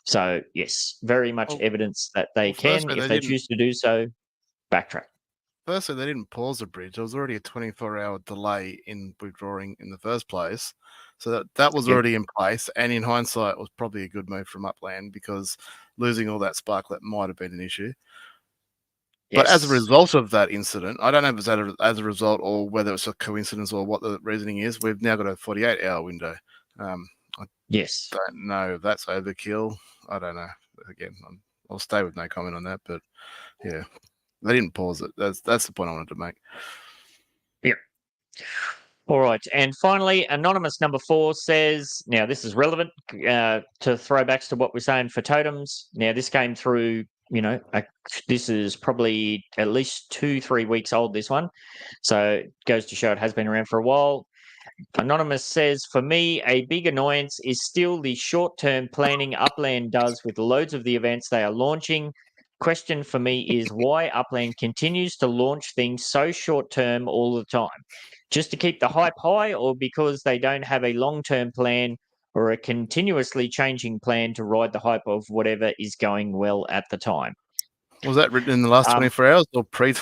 So, yes, very much evidence that they can, if they choose to do so, backtrack. Firstly, they didn't pause the bridge. There was already a 24-hour delay in withdrawing in the first place. So that was already in place. And in hindsight, it was probably a good move from Upland because losing all that Sparklet might have been an issue. But as a result of that incident, I don't know if it's as a result or whether it's a coincidence or what the reasoning is, we've now got a 48-hour window. I don't know if that's overkill. I don't know. Again, I'll stay with no comment on that. But, yeah, they didn't pause it. That's the point I wanted to make. Yeah. All right. And finally, anonymous number 4 says, now this is relevant to throwbacks to what we're saying for totems. Now, this came through... this is probably at least 2-3 weeks old, this one. So it goes to show it has been around for a while. Anonymous says, for me, a big annoyance is still the short-term planning Upland does with loads of the events they are launching. Question for me is why Upland continues to launch things so short-term all the time? Just to keep the hype high or because they don't have a long-term plan or a continuously changing plan to ride the hype of whatever is going well at the time? Was that written in the last 24 hours or pre?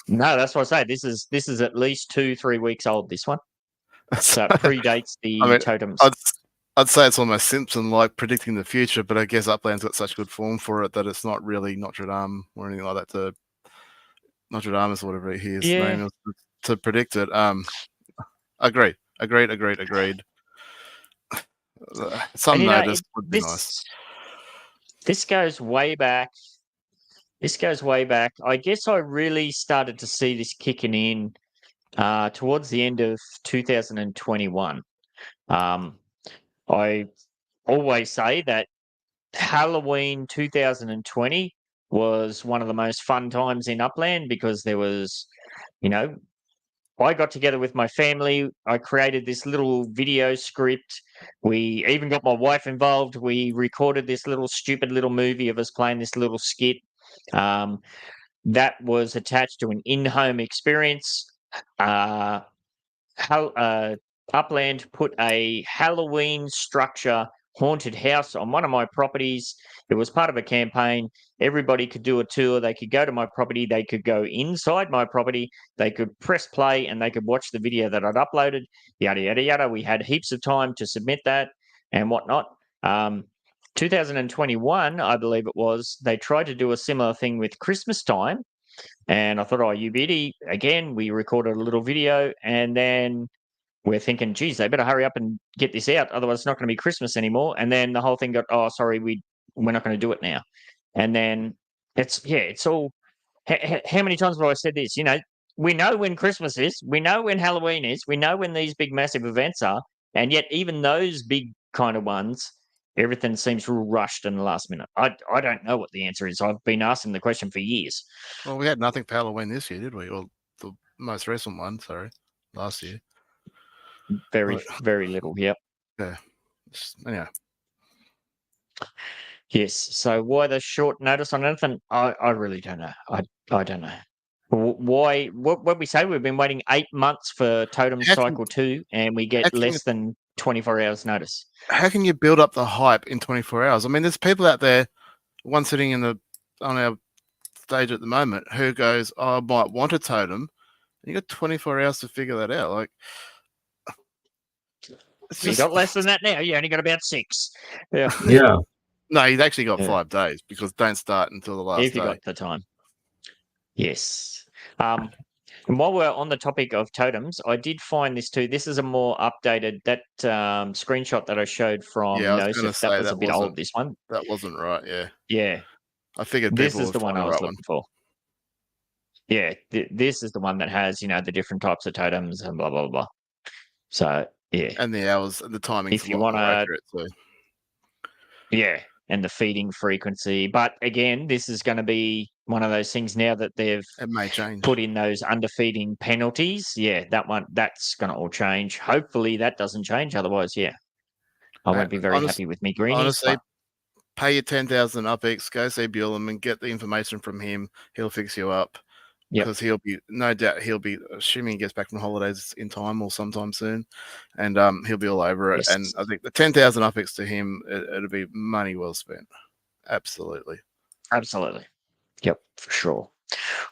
No, that's what I say. This is at least 2-3 weeks old, this one. So it predates the totems. I'd say it's almost Simpson-like predicting the future, but I guess Upland's got such good form for it that it's not really Notre Dame or anything like that Notre Dame is whatever his name is to predict it. Agreed. Some notice would be nice. This goes way back. I guess I really started to see this kicking in towards the end of 2021. I always say that Halloween 2020 was one of the most fun times in Upland because there was, I got together with my family. I created this little video script. We even got my wife involved. We recorded this little stupid little movie of us playing this little skit. That was attached to an in-home experience. Upland put a Halloween structure haunted house on one of my properties. It was part of a campaign. Everybody could do a tour. They could go to my property. They could go inside my property. They could press play and they could watch the video that I'd uploaded. Yada, yada, yada. We had heaps of time to submit that and whatnot. 2021, I believe it was, they tried to do a similar thing with Christmas time. And I thought, oh, you beauty. Again, we recorded a little video and then we're thinking, geez, they better hurry up and get this out. Otherwise, it's not going to be Christmas anymore. And then the whole thing got, oh, sorry, we're not going to do it now. And then it's all, how many times have I said this? We know when Christmas is, we know when Halloween is, we know when these big, massive events are. And yet even those big kind of ones, everything seems real rushed in the last minute. I don't know what the answer is. I've been asking the question for years. Well, we had nothing for Halloween this year, did we? Or the most recent one, sorry, last year. Very little, yep. Yeah. Anyhow. Yes. So why the short notice on anything? I really don't know. I don't know. Why? What we say? We've been waiting 8 months for Totem Cycle 2, and we get less than 24 hours notice. How can you build up the hype in 24 hours? I mean, there's people out there, one sitting on our stage at the moment, who goes, "Oh, I might want a totem." You got 24 hours to figure that out. Like, you got less than that now. You only got about 6. Yeah. Yeah. No, he's actually got 5 days because don't start until the last if you day. got the time. Yes. And while we're on the topic of totems, I did find this too. This is a more updated, that screenshot that I showed from NoSif, that was a bit old, this one. That wasn't right, yeah. Yeah. I figured this is the one I was looking for. Yeah, this is the one that has, the different types of totems and blah, blah, blah. So, yeah. And the hours and the timing. If you want to... Yeah, and the feeding frequency. But again, this is going to be one of those things now that they've put in those underfeeding penalties. Yeah, that's going to all change. Hopefully that doesn't change. Otherwise, yeah, I won't be very happy with me greenies. Honestly, pay your 10,000 UpX, go see Bueller and get the information from him. He'll fix you up. Because no doubt he'll be, assuming he gets back from holidays in time or sometime soon, and he'll be all over it. Yes. And I think the 10,000 UpX to him, it'll be money well spent. Absolutely. Yep, for sure.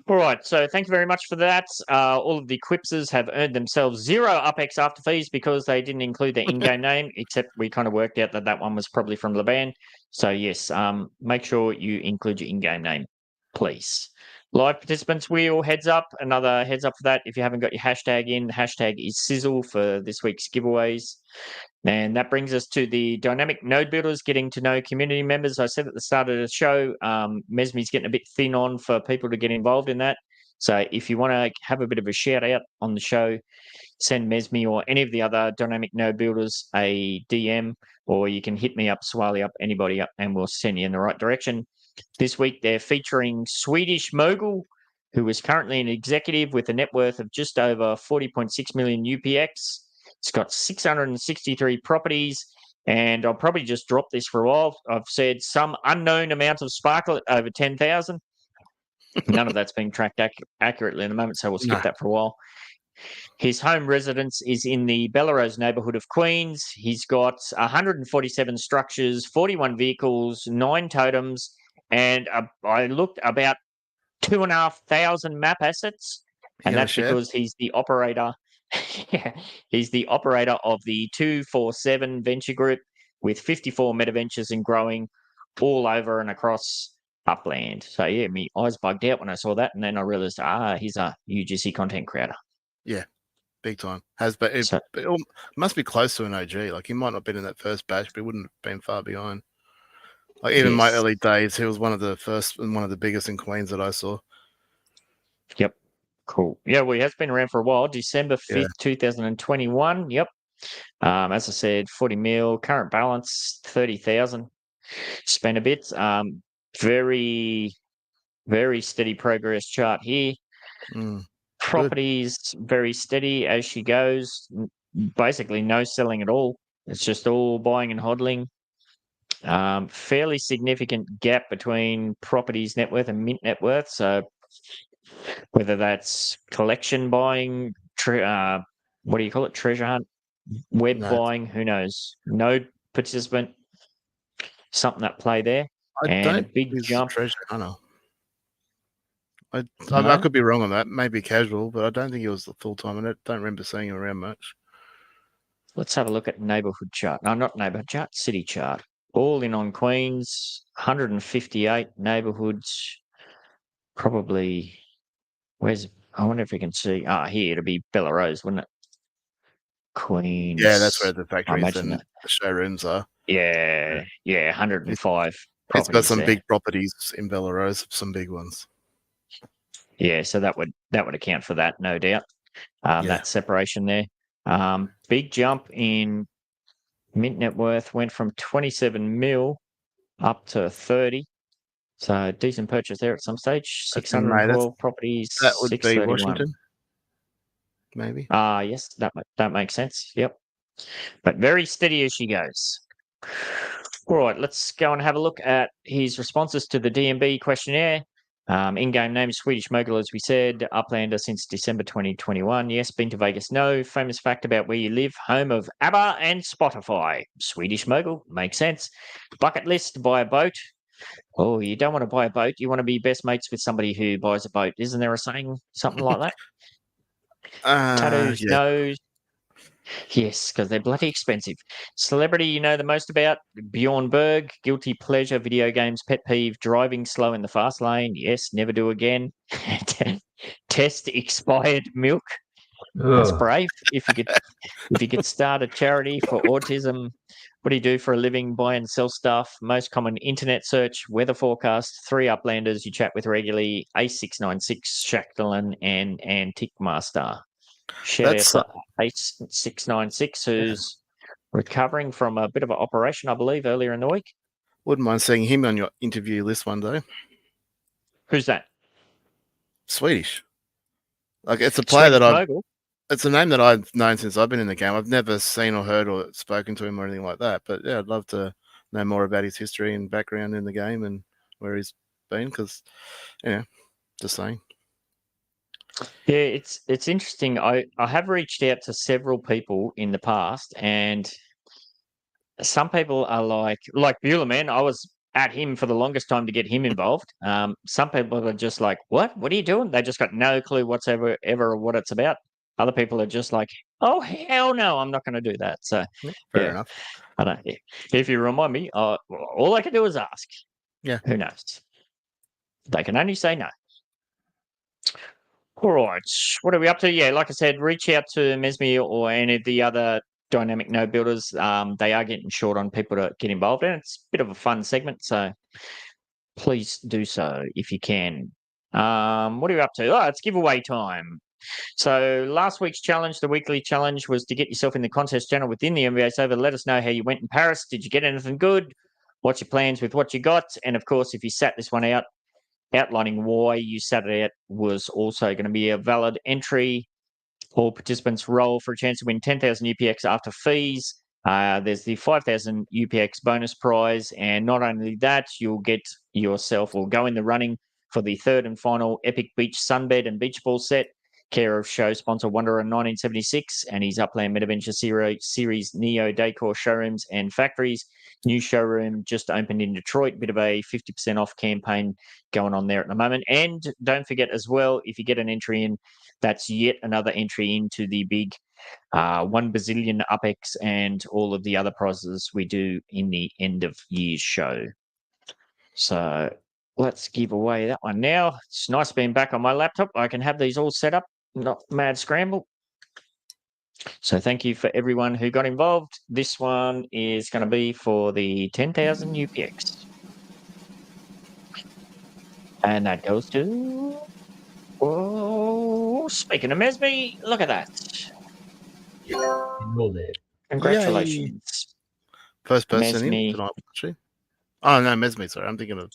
All right, so thank you very much for that. All of the QIPSs have earned themselves 0 UpX after fees because they didn't include their in-game name, except we kind of worked out that one was probably from Laban. So yes, make sure you include your in-game name, please. Live participants wheel, heads up. Another heads up for that. If you haven't got your hashtag in, the hashtag is Sizzle for this week's giveaways. And that brings us to the dynamic node builders, getting to know community members. I said at the start of the show, Mesmi's getting a bit thin on for people to get involved in that. So if you want to have a bit of a shout out on the show, send Mesmi or any of the other dynamic node builders a DM, or you can hit me up, Swally up, anybody up, and we'll send you in the right direction. This week, they're featuring Swedish Mogul, who is currently an executive with a net worth of just over 40.6 million UPX. It's got 663 properties, and I'll probably just drop this for a while. I've said some unknown amount of Sparklet over 10,000. None of that's being tracked accurately in the moment, so we'll skip that for a while. His home residence is in the Bellerose neighbourhood of Queens. He's got 147 structures, 41 vehicles, 9 totems, and I looked about 2,500 map assets, and that's because he's the operator. He's the operator of the 247 venture group with 54 meta ventures and growing all over and across Upland. So yeah, my eyes bugged out when I saw that, and then I realised, he's a UGC content creator. Yeah, big time. It must be close to an OG. Like, he might not have been in that first batch, but he wouldn't have been far behind. Like, even my early days, he was one of the first and one of the biggest in Queens that I saw. Yep. Cool. Yeah, well, he has been around for a while. December 5th, 2021. Yep. As I said, 40 mil, current balance 30,000. Spent a bit. Very, very steady progress chart here. Properties very steady as she goes. Basically, no selling at all. It's just all buying and hodling. Fairly significant gap between properties net worth and mint net worth. So whether that's collection buying, what do you call it? Treasure hunt, web buying, who knows? No participant, something that play there. And a big jump. Treasure hunter. I could be wrong on that. Maybe casual, but I don't think he was full time. I don't remember seeing him around much. Let's have a look at neighbourhood chart. No, not neighbourhood chart, city chart. All in on Queens, 158 neighbourhoods. Probably, I wonder if we can see. Here, it'll be Bella Rose, wouldn't it? Queens. Yeah, that's where the factories and the showrooms are. Yeah, 105 It's got some there. big properties in Belarus, some big ones. Yeah, so that would account for that, no doubt. That separation there. Big jump in mint net worth, went from 27 mil up to 30. So decent purchase there at some stage. 612 properties. That would be 631. Washington, maybe. Yes, that makes sense. Yep. But very steady as she goes. All right, let's go and have a look at his responses to the DMB questionnaire. In-game name Swedish Mogul, as we said. Uplander since December 2021. Yes. Been to Vegas? No. Famous fact about where you live? Home of ABBA and Spotify. Swedish Mogul. Makes sense. Bucket list: buy a boat. Oh, you don't want to buy a boat. You want to be best mates with somebody who buys a boat. Isn't there a saying? Something like that? Tattoos? Yeah. No. Yes, because they're bloody expensive. Celebrity you know the most about? Bjorn Berg. Guilty pleasure, video games, pet peeve, driving slow in the fast lane. Yes, never do again. Test expired milk. That's brave. If you could start a charity for autism. What do you do for a living? Buy and sell stuff. Most common internet search, weather forecast. 3 Uplanders you chat with regularly. A696, Shackleton, and Antique Master. Shout out to A696, who's recovering from a bit of an operation, I believe, earlier in the week. Wouldn't mind seeing him on your interview list one day. Who's that? Swedish. Like, it's a player it's a name that I've known since I've been in the game. I've never seen or heard or spoken to him or anything like that. But yeah, I'd love to know more about his history and background in the game and where he's been, because, just saying. Yeah, it's interesting. I have reached out to several people in the past, and some people are like Bueller, man. I was at him for the longest time to get him involved. Some people are just like, what are you doing? They just got no clue whatsoever what it's about. Other people are just like, oh, hell no, I'm not going to do that. So fair enough. I don't. If you remind me, all I can do is ask. Yeah. Who knows? They can only say no. All right. What are we up to? Yeah, like I said, reach out to Mesme or any of the other dynamic node builders. They are getting short on people to get involved, and it's a bit of a fun segment. So please do so if you can. What are we up to? Oh, it's giveaway time. So last week's challenge, the weekly challenge, was to get yourself in the contest channel within the NBA server. Let us know how you went in Paris. Did you get anything good? What's your plans with what you got? And of course, if you sat this one out, outlining why you sat it out was also going to be a valid entry. All participants roll for a chance to win 10,000 UPX after fees. There's the 5,000 UPX bonus prize. And not only that, you'll get yourself or go in the running for the third and final Epic Beach Sunbed and Beach Ball set, care of show sponsor Wanderer 1976 and his Upland Metaventure Series Neo Decor showrooms and factories. New showroom just opened in Detroit. Bit of a 50% off campaign going on there at the moment. And don't forget as well, if you get an entry in, that's yet another entry into the big 1 bazillion UPX and all of the other prizes we do in the end of year's show. So let's give away that one now. It's nice being back on my laptop. I can have these all set up, not mad scramble. So thank you for everyone who got involved. This one is going to be for the 10,000 UPX. And that goes to... Whoa, speaking of Mesme, look at that. Rolled it. Congratulations. First person in Mesme. tonight, actually. Oh, no, Mesme, sorry. I'm thinking of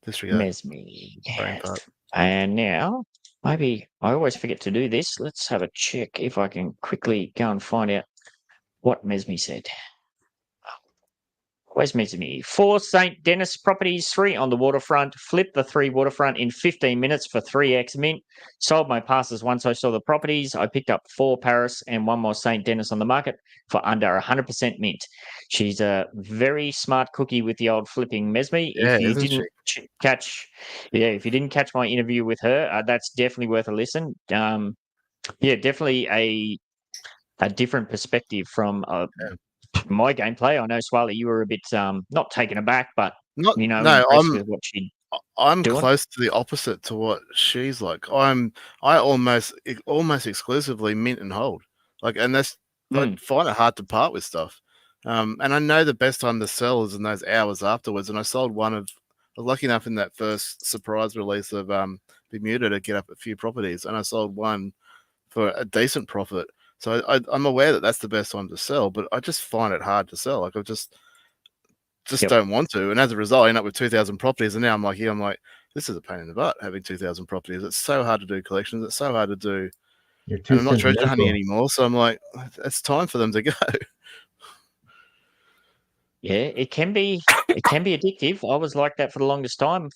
Disregard. Mesme. Brain part. And now, maybe I always forget to do this. Let's have a check if I can quickly go and find out what Mesme said. Where's Mesme? 4 St. Denis properties, 3 on the waterfront. Flipped the 3 waterfront in 15 minutes for 3x mint. Sold my passes once I saw the properties. I picked up 4 Paris and 1 more St. Denis on the market for under 100% mint. She's a very smart cookie with the old flipping Mesme. Yeah, if you isn't didn't if you didn't catch my interview with her, that's definitely worth a listen. Definitely a different perspective from my gameplay. I know, Swally, you were a bit not taken aback, but impressed with what I'm doing? close to the opposite to what she's like. I almost exclusively mint and hold. And that's I find it hard to part with stuff. And I know the best time to sell is in those hours afterwards. And I sold I was lucky enough in that first surprise release of Bermuda to get up a few properties, and I sold one for a decent profit. So I'm aware that that's the best time to sell, but I just find it hard to sell. I just don't want to. And as a result, I end up with 2,000 properties. And now I'm like, this is a pain in the butt having 2,000 properties. It's so hard to do collections. It's so hard to do. And I'm not treasure hunting anymore. So I'm like, it's time for them to go. Yeah, it can be addictive. I was like that for the longest time.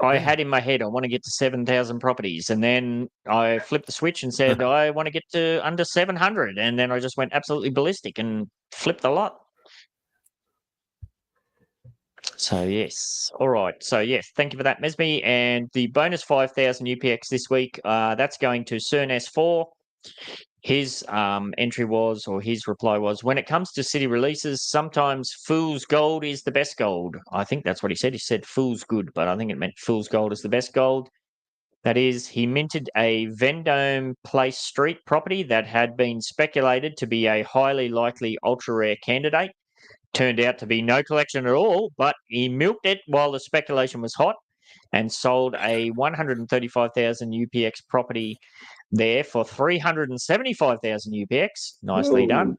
I had in my head, I want to get to 7,000 properties. And then I flipped the switch and said, I want to get to under 700. And then I just went absolutely ballistic and flipped a lot. So, yes. All right. So, yes, thank you for that, Mesme. And the bonus 5,000 UPX this week, that's going to Cern S4. His his reply was, when it comes to city releases, sometimes fool's gold is the best gold. I think that's what he said. He said fool's good, but I think it meant fool's gold is the best gold. That is, he minted a Vendome Place Street property that had been speculated to be a highly likely ultra-rare candidate. Turned out to be no collection at all, but he milked it while the speculation was hot and sold a 135,000 UPX property there for 375,000 UPX. Nicely done.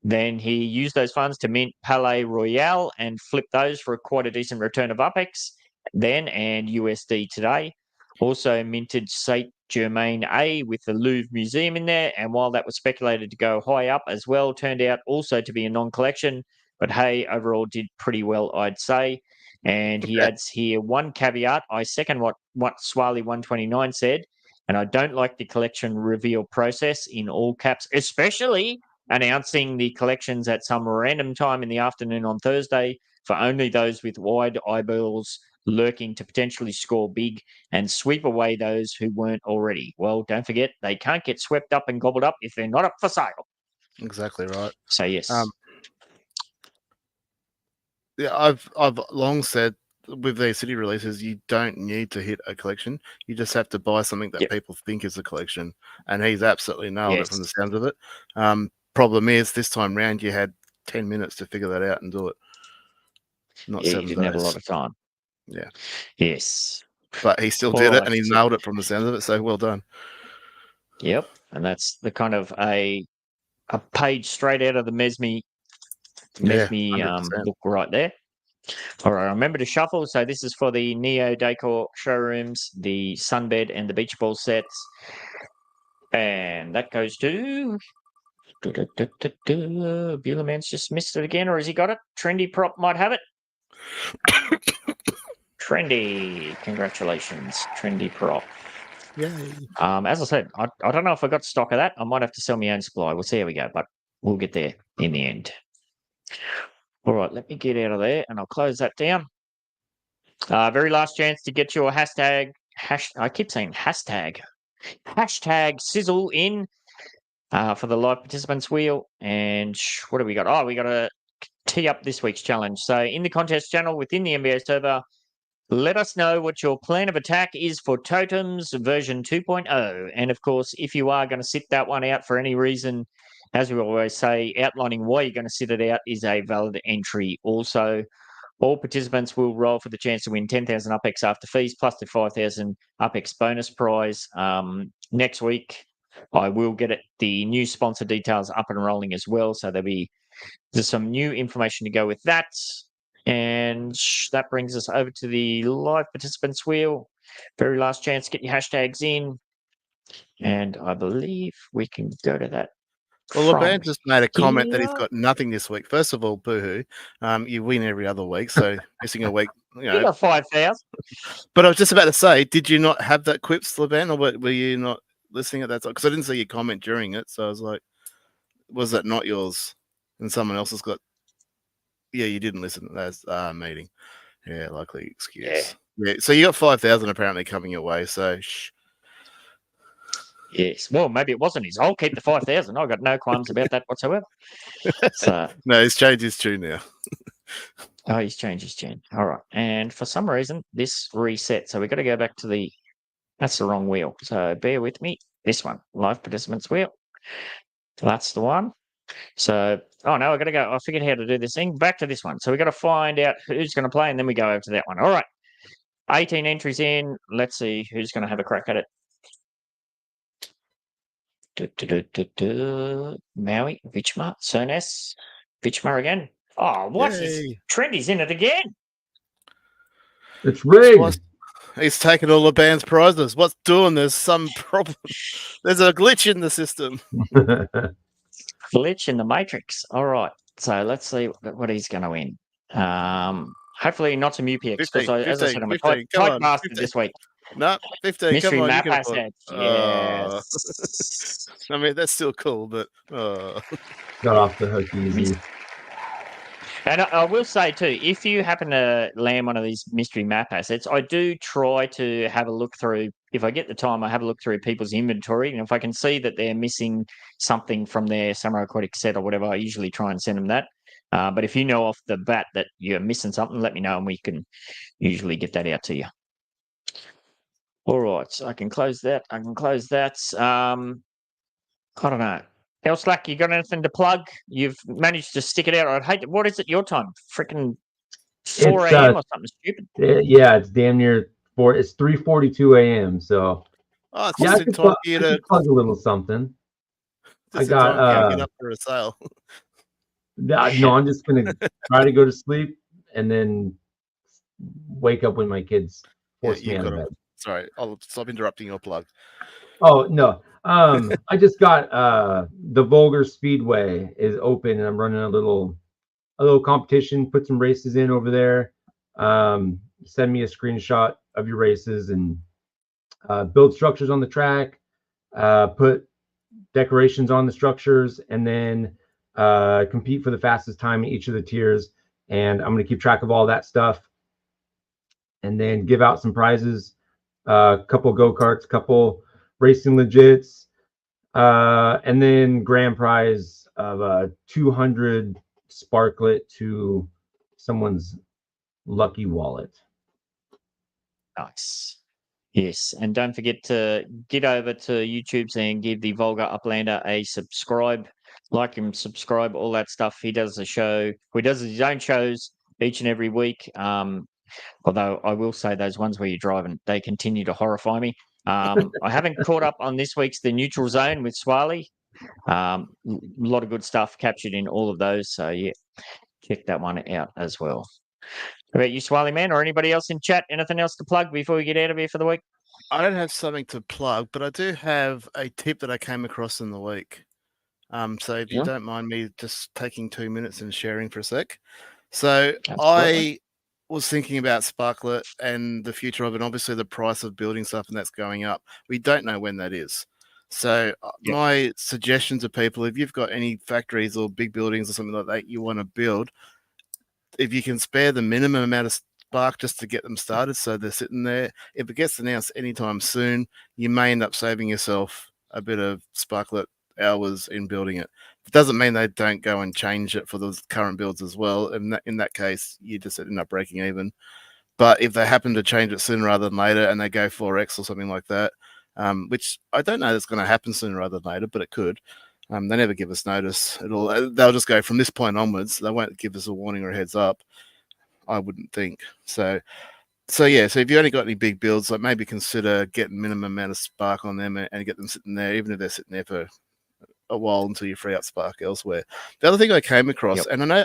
Then he used those funds to mint Palais Royale and flip those for quite a decent return of UPX then and USD today. Also minted Saint Germain A with the Louvre Museum in there. And while that was speculated to go high up as well, turned out also to be a non-collection. But hey, overall did pretty well, I'd say. And he adds here one caveat. I second what Swally 129 said. And I don't like the collection reveal process in all caps, especially announcing the collections at some random time in the afternoon on Thursday for only those with wide eyeballs lurking to potentially score big and sweep away those who weren't already. Well, don't forget, they can't get swept up and gobbled up if they're not up for sale. Exactly right. So, yes. I've long said with these city releases, you don't need to hit a collection. You just have to buy something that people think is a collection. And he's absolutely nailed it from the sounds of it. Problem is, this time round, you had 10 minutes to figure that out and do it. Not 7 days. You didn't have a lot of time. Yeah. Yes. But he still did it, and he nailed it from the sounds of it, so well done. Yep. And that's the kind of a page straight out of the Mesme book right there. All right, remember to shuffle. So this is for the Neo Decor showrooms, the Sunbed and the Beach Ball sets. And that goes to... Buellerman's just missed it again, or has he got it? Trendy Prop might have it. Trendy. Congratulations, Trendy Prop. Yay. As I said, I don't know if I got stock of that. I might have to sell my own supply. We'll see how we go, but we'll get there in the end. All right, let me get out of there and I'll close that down. Very last chance to get your hashtag. I keep saying hashtag. Hashtag Sizzle in for the live participants wheel. And what do we got? Oh, we got to tee up this week's challenge. So in the contest channel within the NBA server, let us know what your plan of attack is for Totems version 2.0. And of course, if you are going to sit that one out for any reason, as we always say, outlining why you're going to sit it out is a valid entry. Also, all participants will roll for the chance to win 10,000 UPX after fees plus the 5,000 UPX bonus prize next week. I will get the new sponsor details up and rolling as well. So there's some new information to go with that. And that brings us over to the live participants wheel. Very last chance, get your hashtags in. And I believe we can go to that. Well, LeBan just made a comment that he's here. got nothing this week. First of all, boohoo. You win every other week, so missing a week, You got 5,000. But I was just about to say, did you not have that QIPS, LeBan, or were you not listening at that time? Because I didn't see your comment during it, so I was like, was that not yours? And someone else has got. Yeah, you didn't listen to that meeting. Yeah, likely excuse. Yeah. So you got 5,000 apparently coming your way. So shh. Yes. Well, maybe it wasn't his. I'll keep the 5,000. I've got no qualms about that whatsoever. So no, he's changed his tune now. Oh, he's changed his tune. All right. And for some reason, this reset. So we've got to go back to that's the wrong wheel. So bear with me. This one, live participants wheel. That's the one. So, oh no, I got to go. I figured how to do this thing. Back to this one. So we got to find out who's going to play, and then we go over to that one. All right. 18 entries in. Let's see who's going to have a crack at it. Maui, Vichma, Cernes, Vichma again. Oh, what's this? Trendy's in it again. It's rigged. He's taking all the band's prizes. What's doing? There's some problem. There's a glitch in the system. Glitch in the matrix. All right. So let's see what he's going to win. Hopefully not some UPX. 15, as I said, I'm a 15, tight bastard 15. this week. No, 15. Mystery come on, map you can asset. Yes. I mean, that's still cool, but got off the hook easy. And I will say too, if you happen to land one of these mystery map assets, I do try to have a look through. If I get the time, I have a look through people's inventory, and if I can see that they're missing something from their Summer Aquatic set or whatever, I usually try and send them that. But if you know off the bat that you're missing something, let me know, and we can usually get that out to you. All right, so I can close that. I don't know. Slack, you got anything to plug? You've managed to stick it out. I'd hate. What is it? Your time? Freaking 4 a.m. or something stupid. Yeah, it's damn near 4. It's 3:42 a.m. So it's yeah, just time for you to plug a little something. I got get up for a sale. No, I'm just gonna try to go to sleep and then wake up when my kids force me out of bed. Sorry, I'll stop interrupting your plug. Oh no. I just got the Vulgar Speedway is open, and I'm running a little competition. Put some races in over there. Send me a screenshot of your races and build structures on the track. Put decorations on the structures, and then compete for the fastest time in each of the tiers. And I'm going to keep track of all that stuff, and then give out some prizes. A couple go-karts, couple racing legits, and then grand prize of 200 Sparklet to someone's lucky wallet. Nice. Yes, and don't forget to get over to YouTube's and give the Vulgar Uplander a subscribe. Like him, subscribe, all that stuff. He does a show. He does his own shows each and every week. Although I will say those ones where you're driving, they continue to horrify me. I haven't caught up on this week's The Neutral Zone with Swiley. A lot of good stuff captured in all of those. So, yeah, check that one out as well. How about you, Swiley Man, or anybody else in chat? Anything else to plug before we get out of here for the week? I don't have something to plug, but I do have a tip that I came across in the week. So if you don't mind me just taking 2 minutes and sharing for a sec. So I was thinking about Sparklet and the future of it. Obviously, the price of building stuff and that's going up. We don't know when that is. So my suggestion to people, if you've got any factories or big buildings or something like that you want to build, if you can spare the minimum amount of spark just to get them started so they're sitting there, if it gets announced anytime soon, you may end up saving yourself a bit of Sparklet hours in building it. It doesn't mean they don't go and change it for those current builds as well. And in that case, you just end up breaking even. But if they happen to change it sooner rather than later and they go 4x or something like that, which I don't know that's going to happen sooner rather than later, but it could. They never give us notice. They'll just go from this point onwards. They won't give us a warning or a heads up, I wouldn't think. So so if you only got any big builds, like maybe consider getting minimum amount of spark on them and get them sitting there, even if they're sitting there for a while until you free up spark elsewhere. The other thing I came across, and I know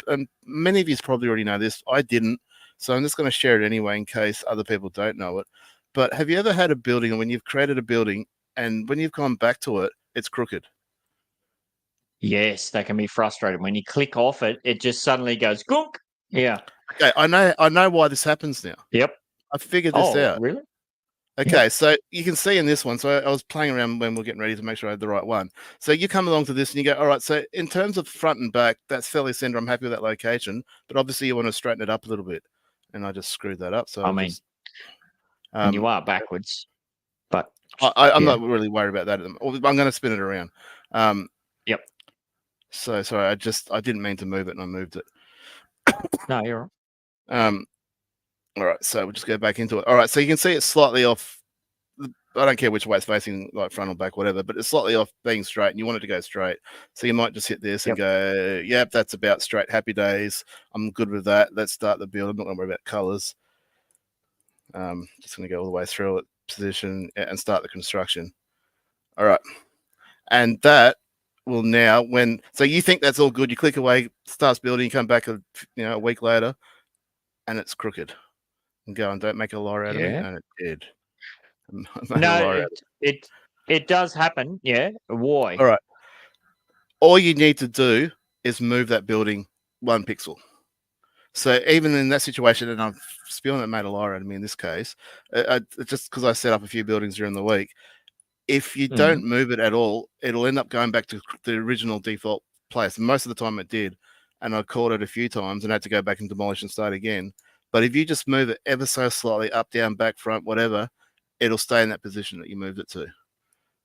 and many of you probably already know this, I didn't, so I'm just going to share it anyway in case other people don't know it. But have you ever had a building, and when you've created a building, and when you've gone back to it, it's crooked? Yes, that can be frustrating. When you click off it, it just suddenly goes gook. Yeah. Okay, I know why this happens now. Yep. I figured this out. Really? Okay, so you can see in this one, so I was playing around when we're getting ready to make sure I had the right one. So you come along to this and you go, all right, so in terms of front and back, that's fairly center. I'm happy with that location, but obviously you want to straighten it up a little bit. And I just screwed that up. So and you are backwards, but I'm not really worried about that. I'm going to spin it around. Yep. So sorry, I didn't mean to move it and I moved it. No, you're right. All right, so we'll just go back into it. All right, so you can see it's slightly off. I don't care which way it's facing, like front or back, whatever, but it's slightly off being straight, and you want it to go straight. So you might just hit this and go, yep, that's about straight. Happy days. I'm good with that. Let's start the build. I'm not going to worry about colors. Just going to go all the way through it, position, and start the construction. All right, and that will now so you think that's all good. You click away, starts building. You come back a week later, and it's crooked. And go and don't make a liar out of me, and it did. No, it does happen. Yeah. Why? All right. All you need to do is move that building 1 pixel. So even in that situation, and I'm spewing that made a liar out of me in this case, just because I set up a few buildings during the week, if you don't move it at all, it'll end up going back to the original default place. And most of the time it did. And I caught it a few times and had to go back and demolish and start again. But if you just move it ever so slightly up, down, back, front, whatever, it'll stay in that position that you moved it to.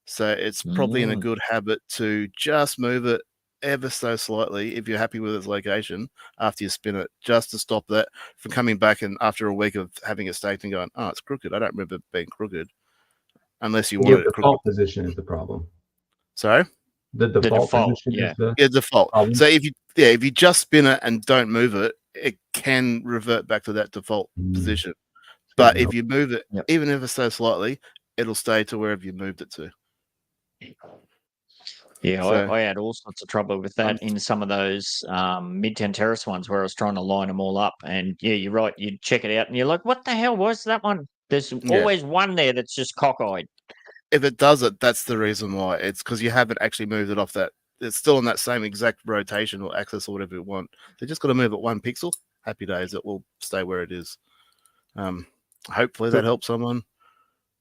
So it's probably in a good habit to just move it ever so slightly if you're happy with its location after you spin it, just to stop that from coming back and after a week of having it staked and going, oh, it's crooked. I don't remember it being crooked. Unless you want it. The default position is the problem. Sorry? The default position is the default. problem. So if you just spin it and don't move it, it can revert back to that default position. But if you move it, even ever so slightly, it'll stay to wherever you moved it to. Yeah, so, I had all sorts of trouble with that in some of those Midtown Terrace ones where I was trying to line them all up. And yeah, you're right. You check it out and you're like, what the hell was that one? There's always one there that's just cockeyed. If it does it, that's the reason why. It's because you haven't actually moved it off that. It's still in that same exact rotation or axis or whatever you want. They just got to move it 1 pixel. Happy days. It will stay where it is. Hopefully that helps someone,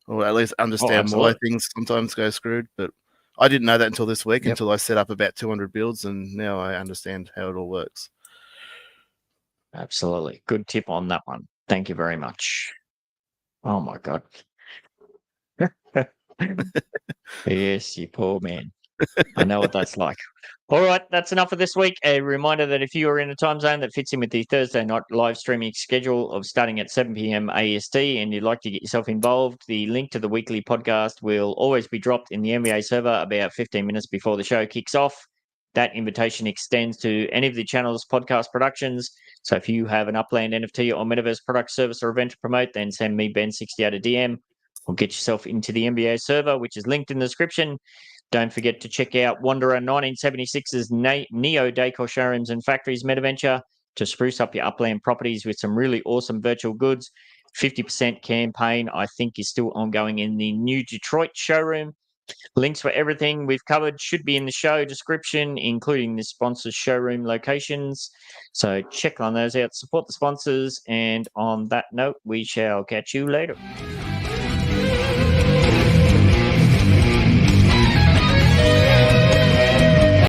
or at least understand why things sometimes go screwed. But I didn't know that until this week, until I set up about 200 builds, and now I understand how it all works. Absolutely. Good tip on that one. Thank you very much. Oh, my God. Yes, you poor man. I know what that's like. All right, that's enough for this week. A reminder that if you are in a time zone that fits in with the Thursday night live streaming schedule of starting at 7 p.m. AST and you'd like to get yourself involved, the link to the weekly podcast will always be dropped in the NBA server about 15 minutes before the show kicks off. That invitation extends to any of the channel's podcast productions. So if you have an Upland NFT or Metaverse product, service, or event to promote, then send me Ben68 a DM or get yourself into the NBA server, which is linked in the description. Don't forget to check out Wanderer 1976's Neo Decor Showrooms and Factories Metaventure to spruce up your Upland properties with some really awesome virtual goods. 50% campaign, I think, is still ongoing in the new Detroit showroom. Links for everything we've covered should be in the show description, including the sponsors' showroom locations. So check on those out, support the sponsors, and on that note, we shall catch you later.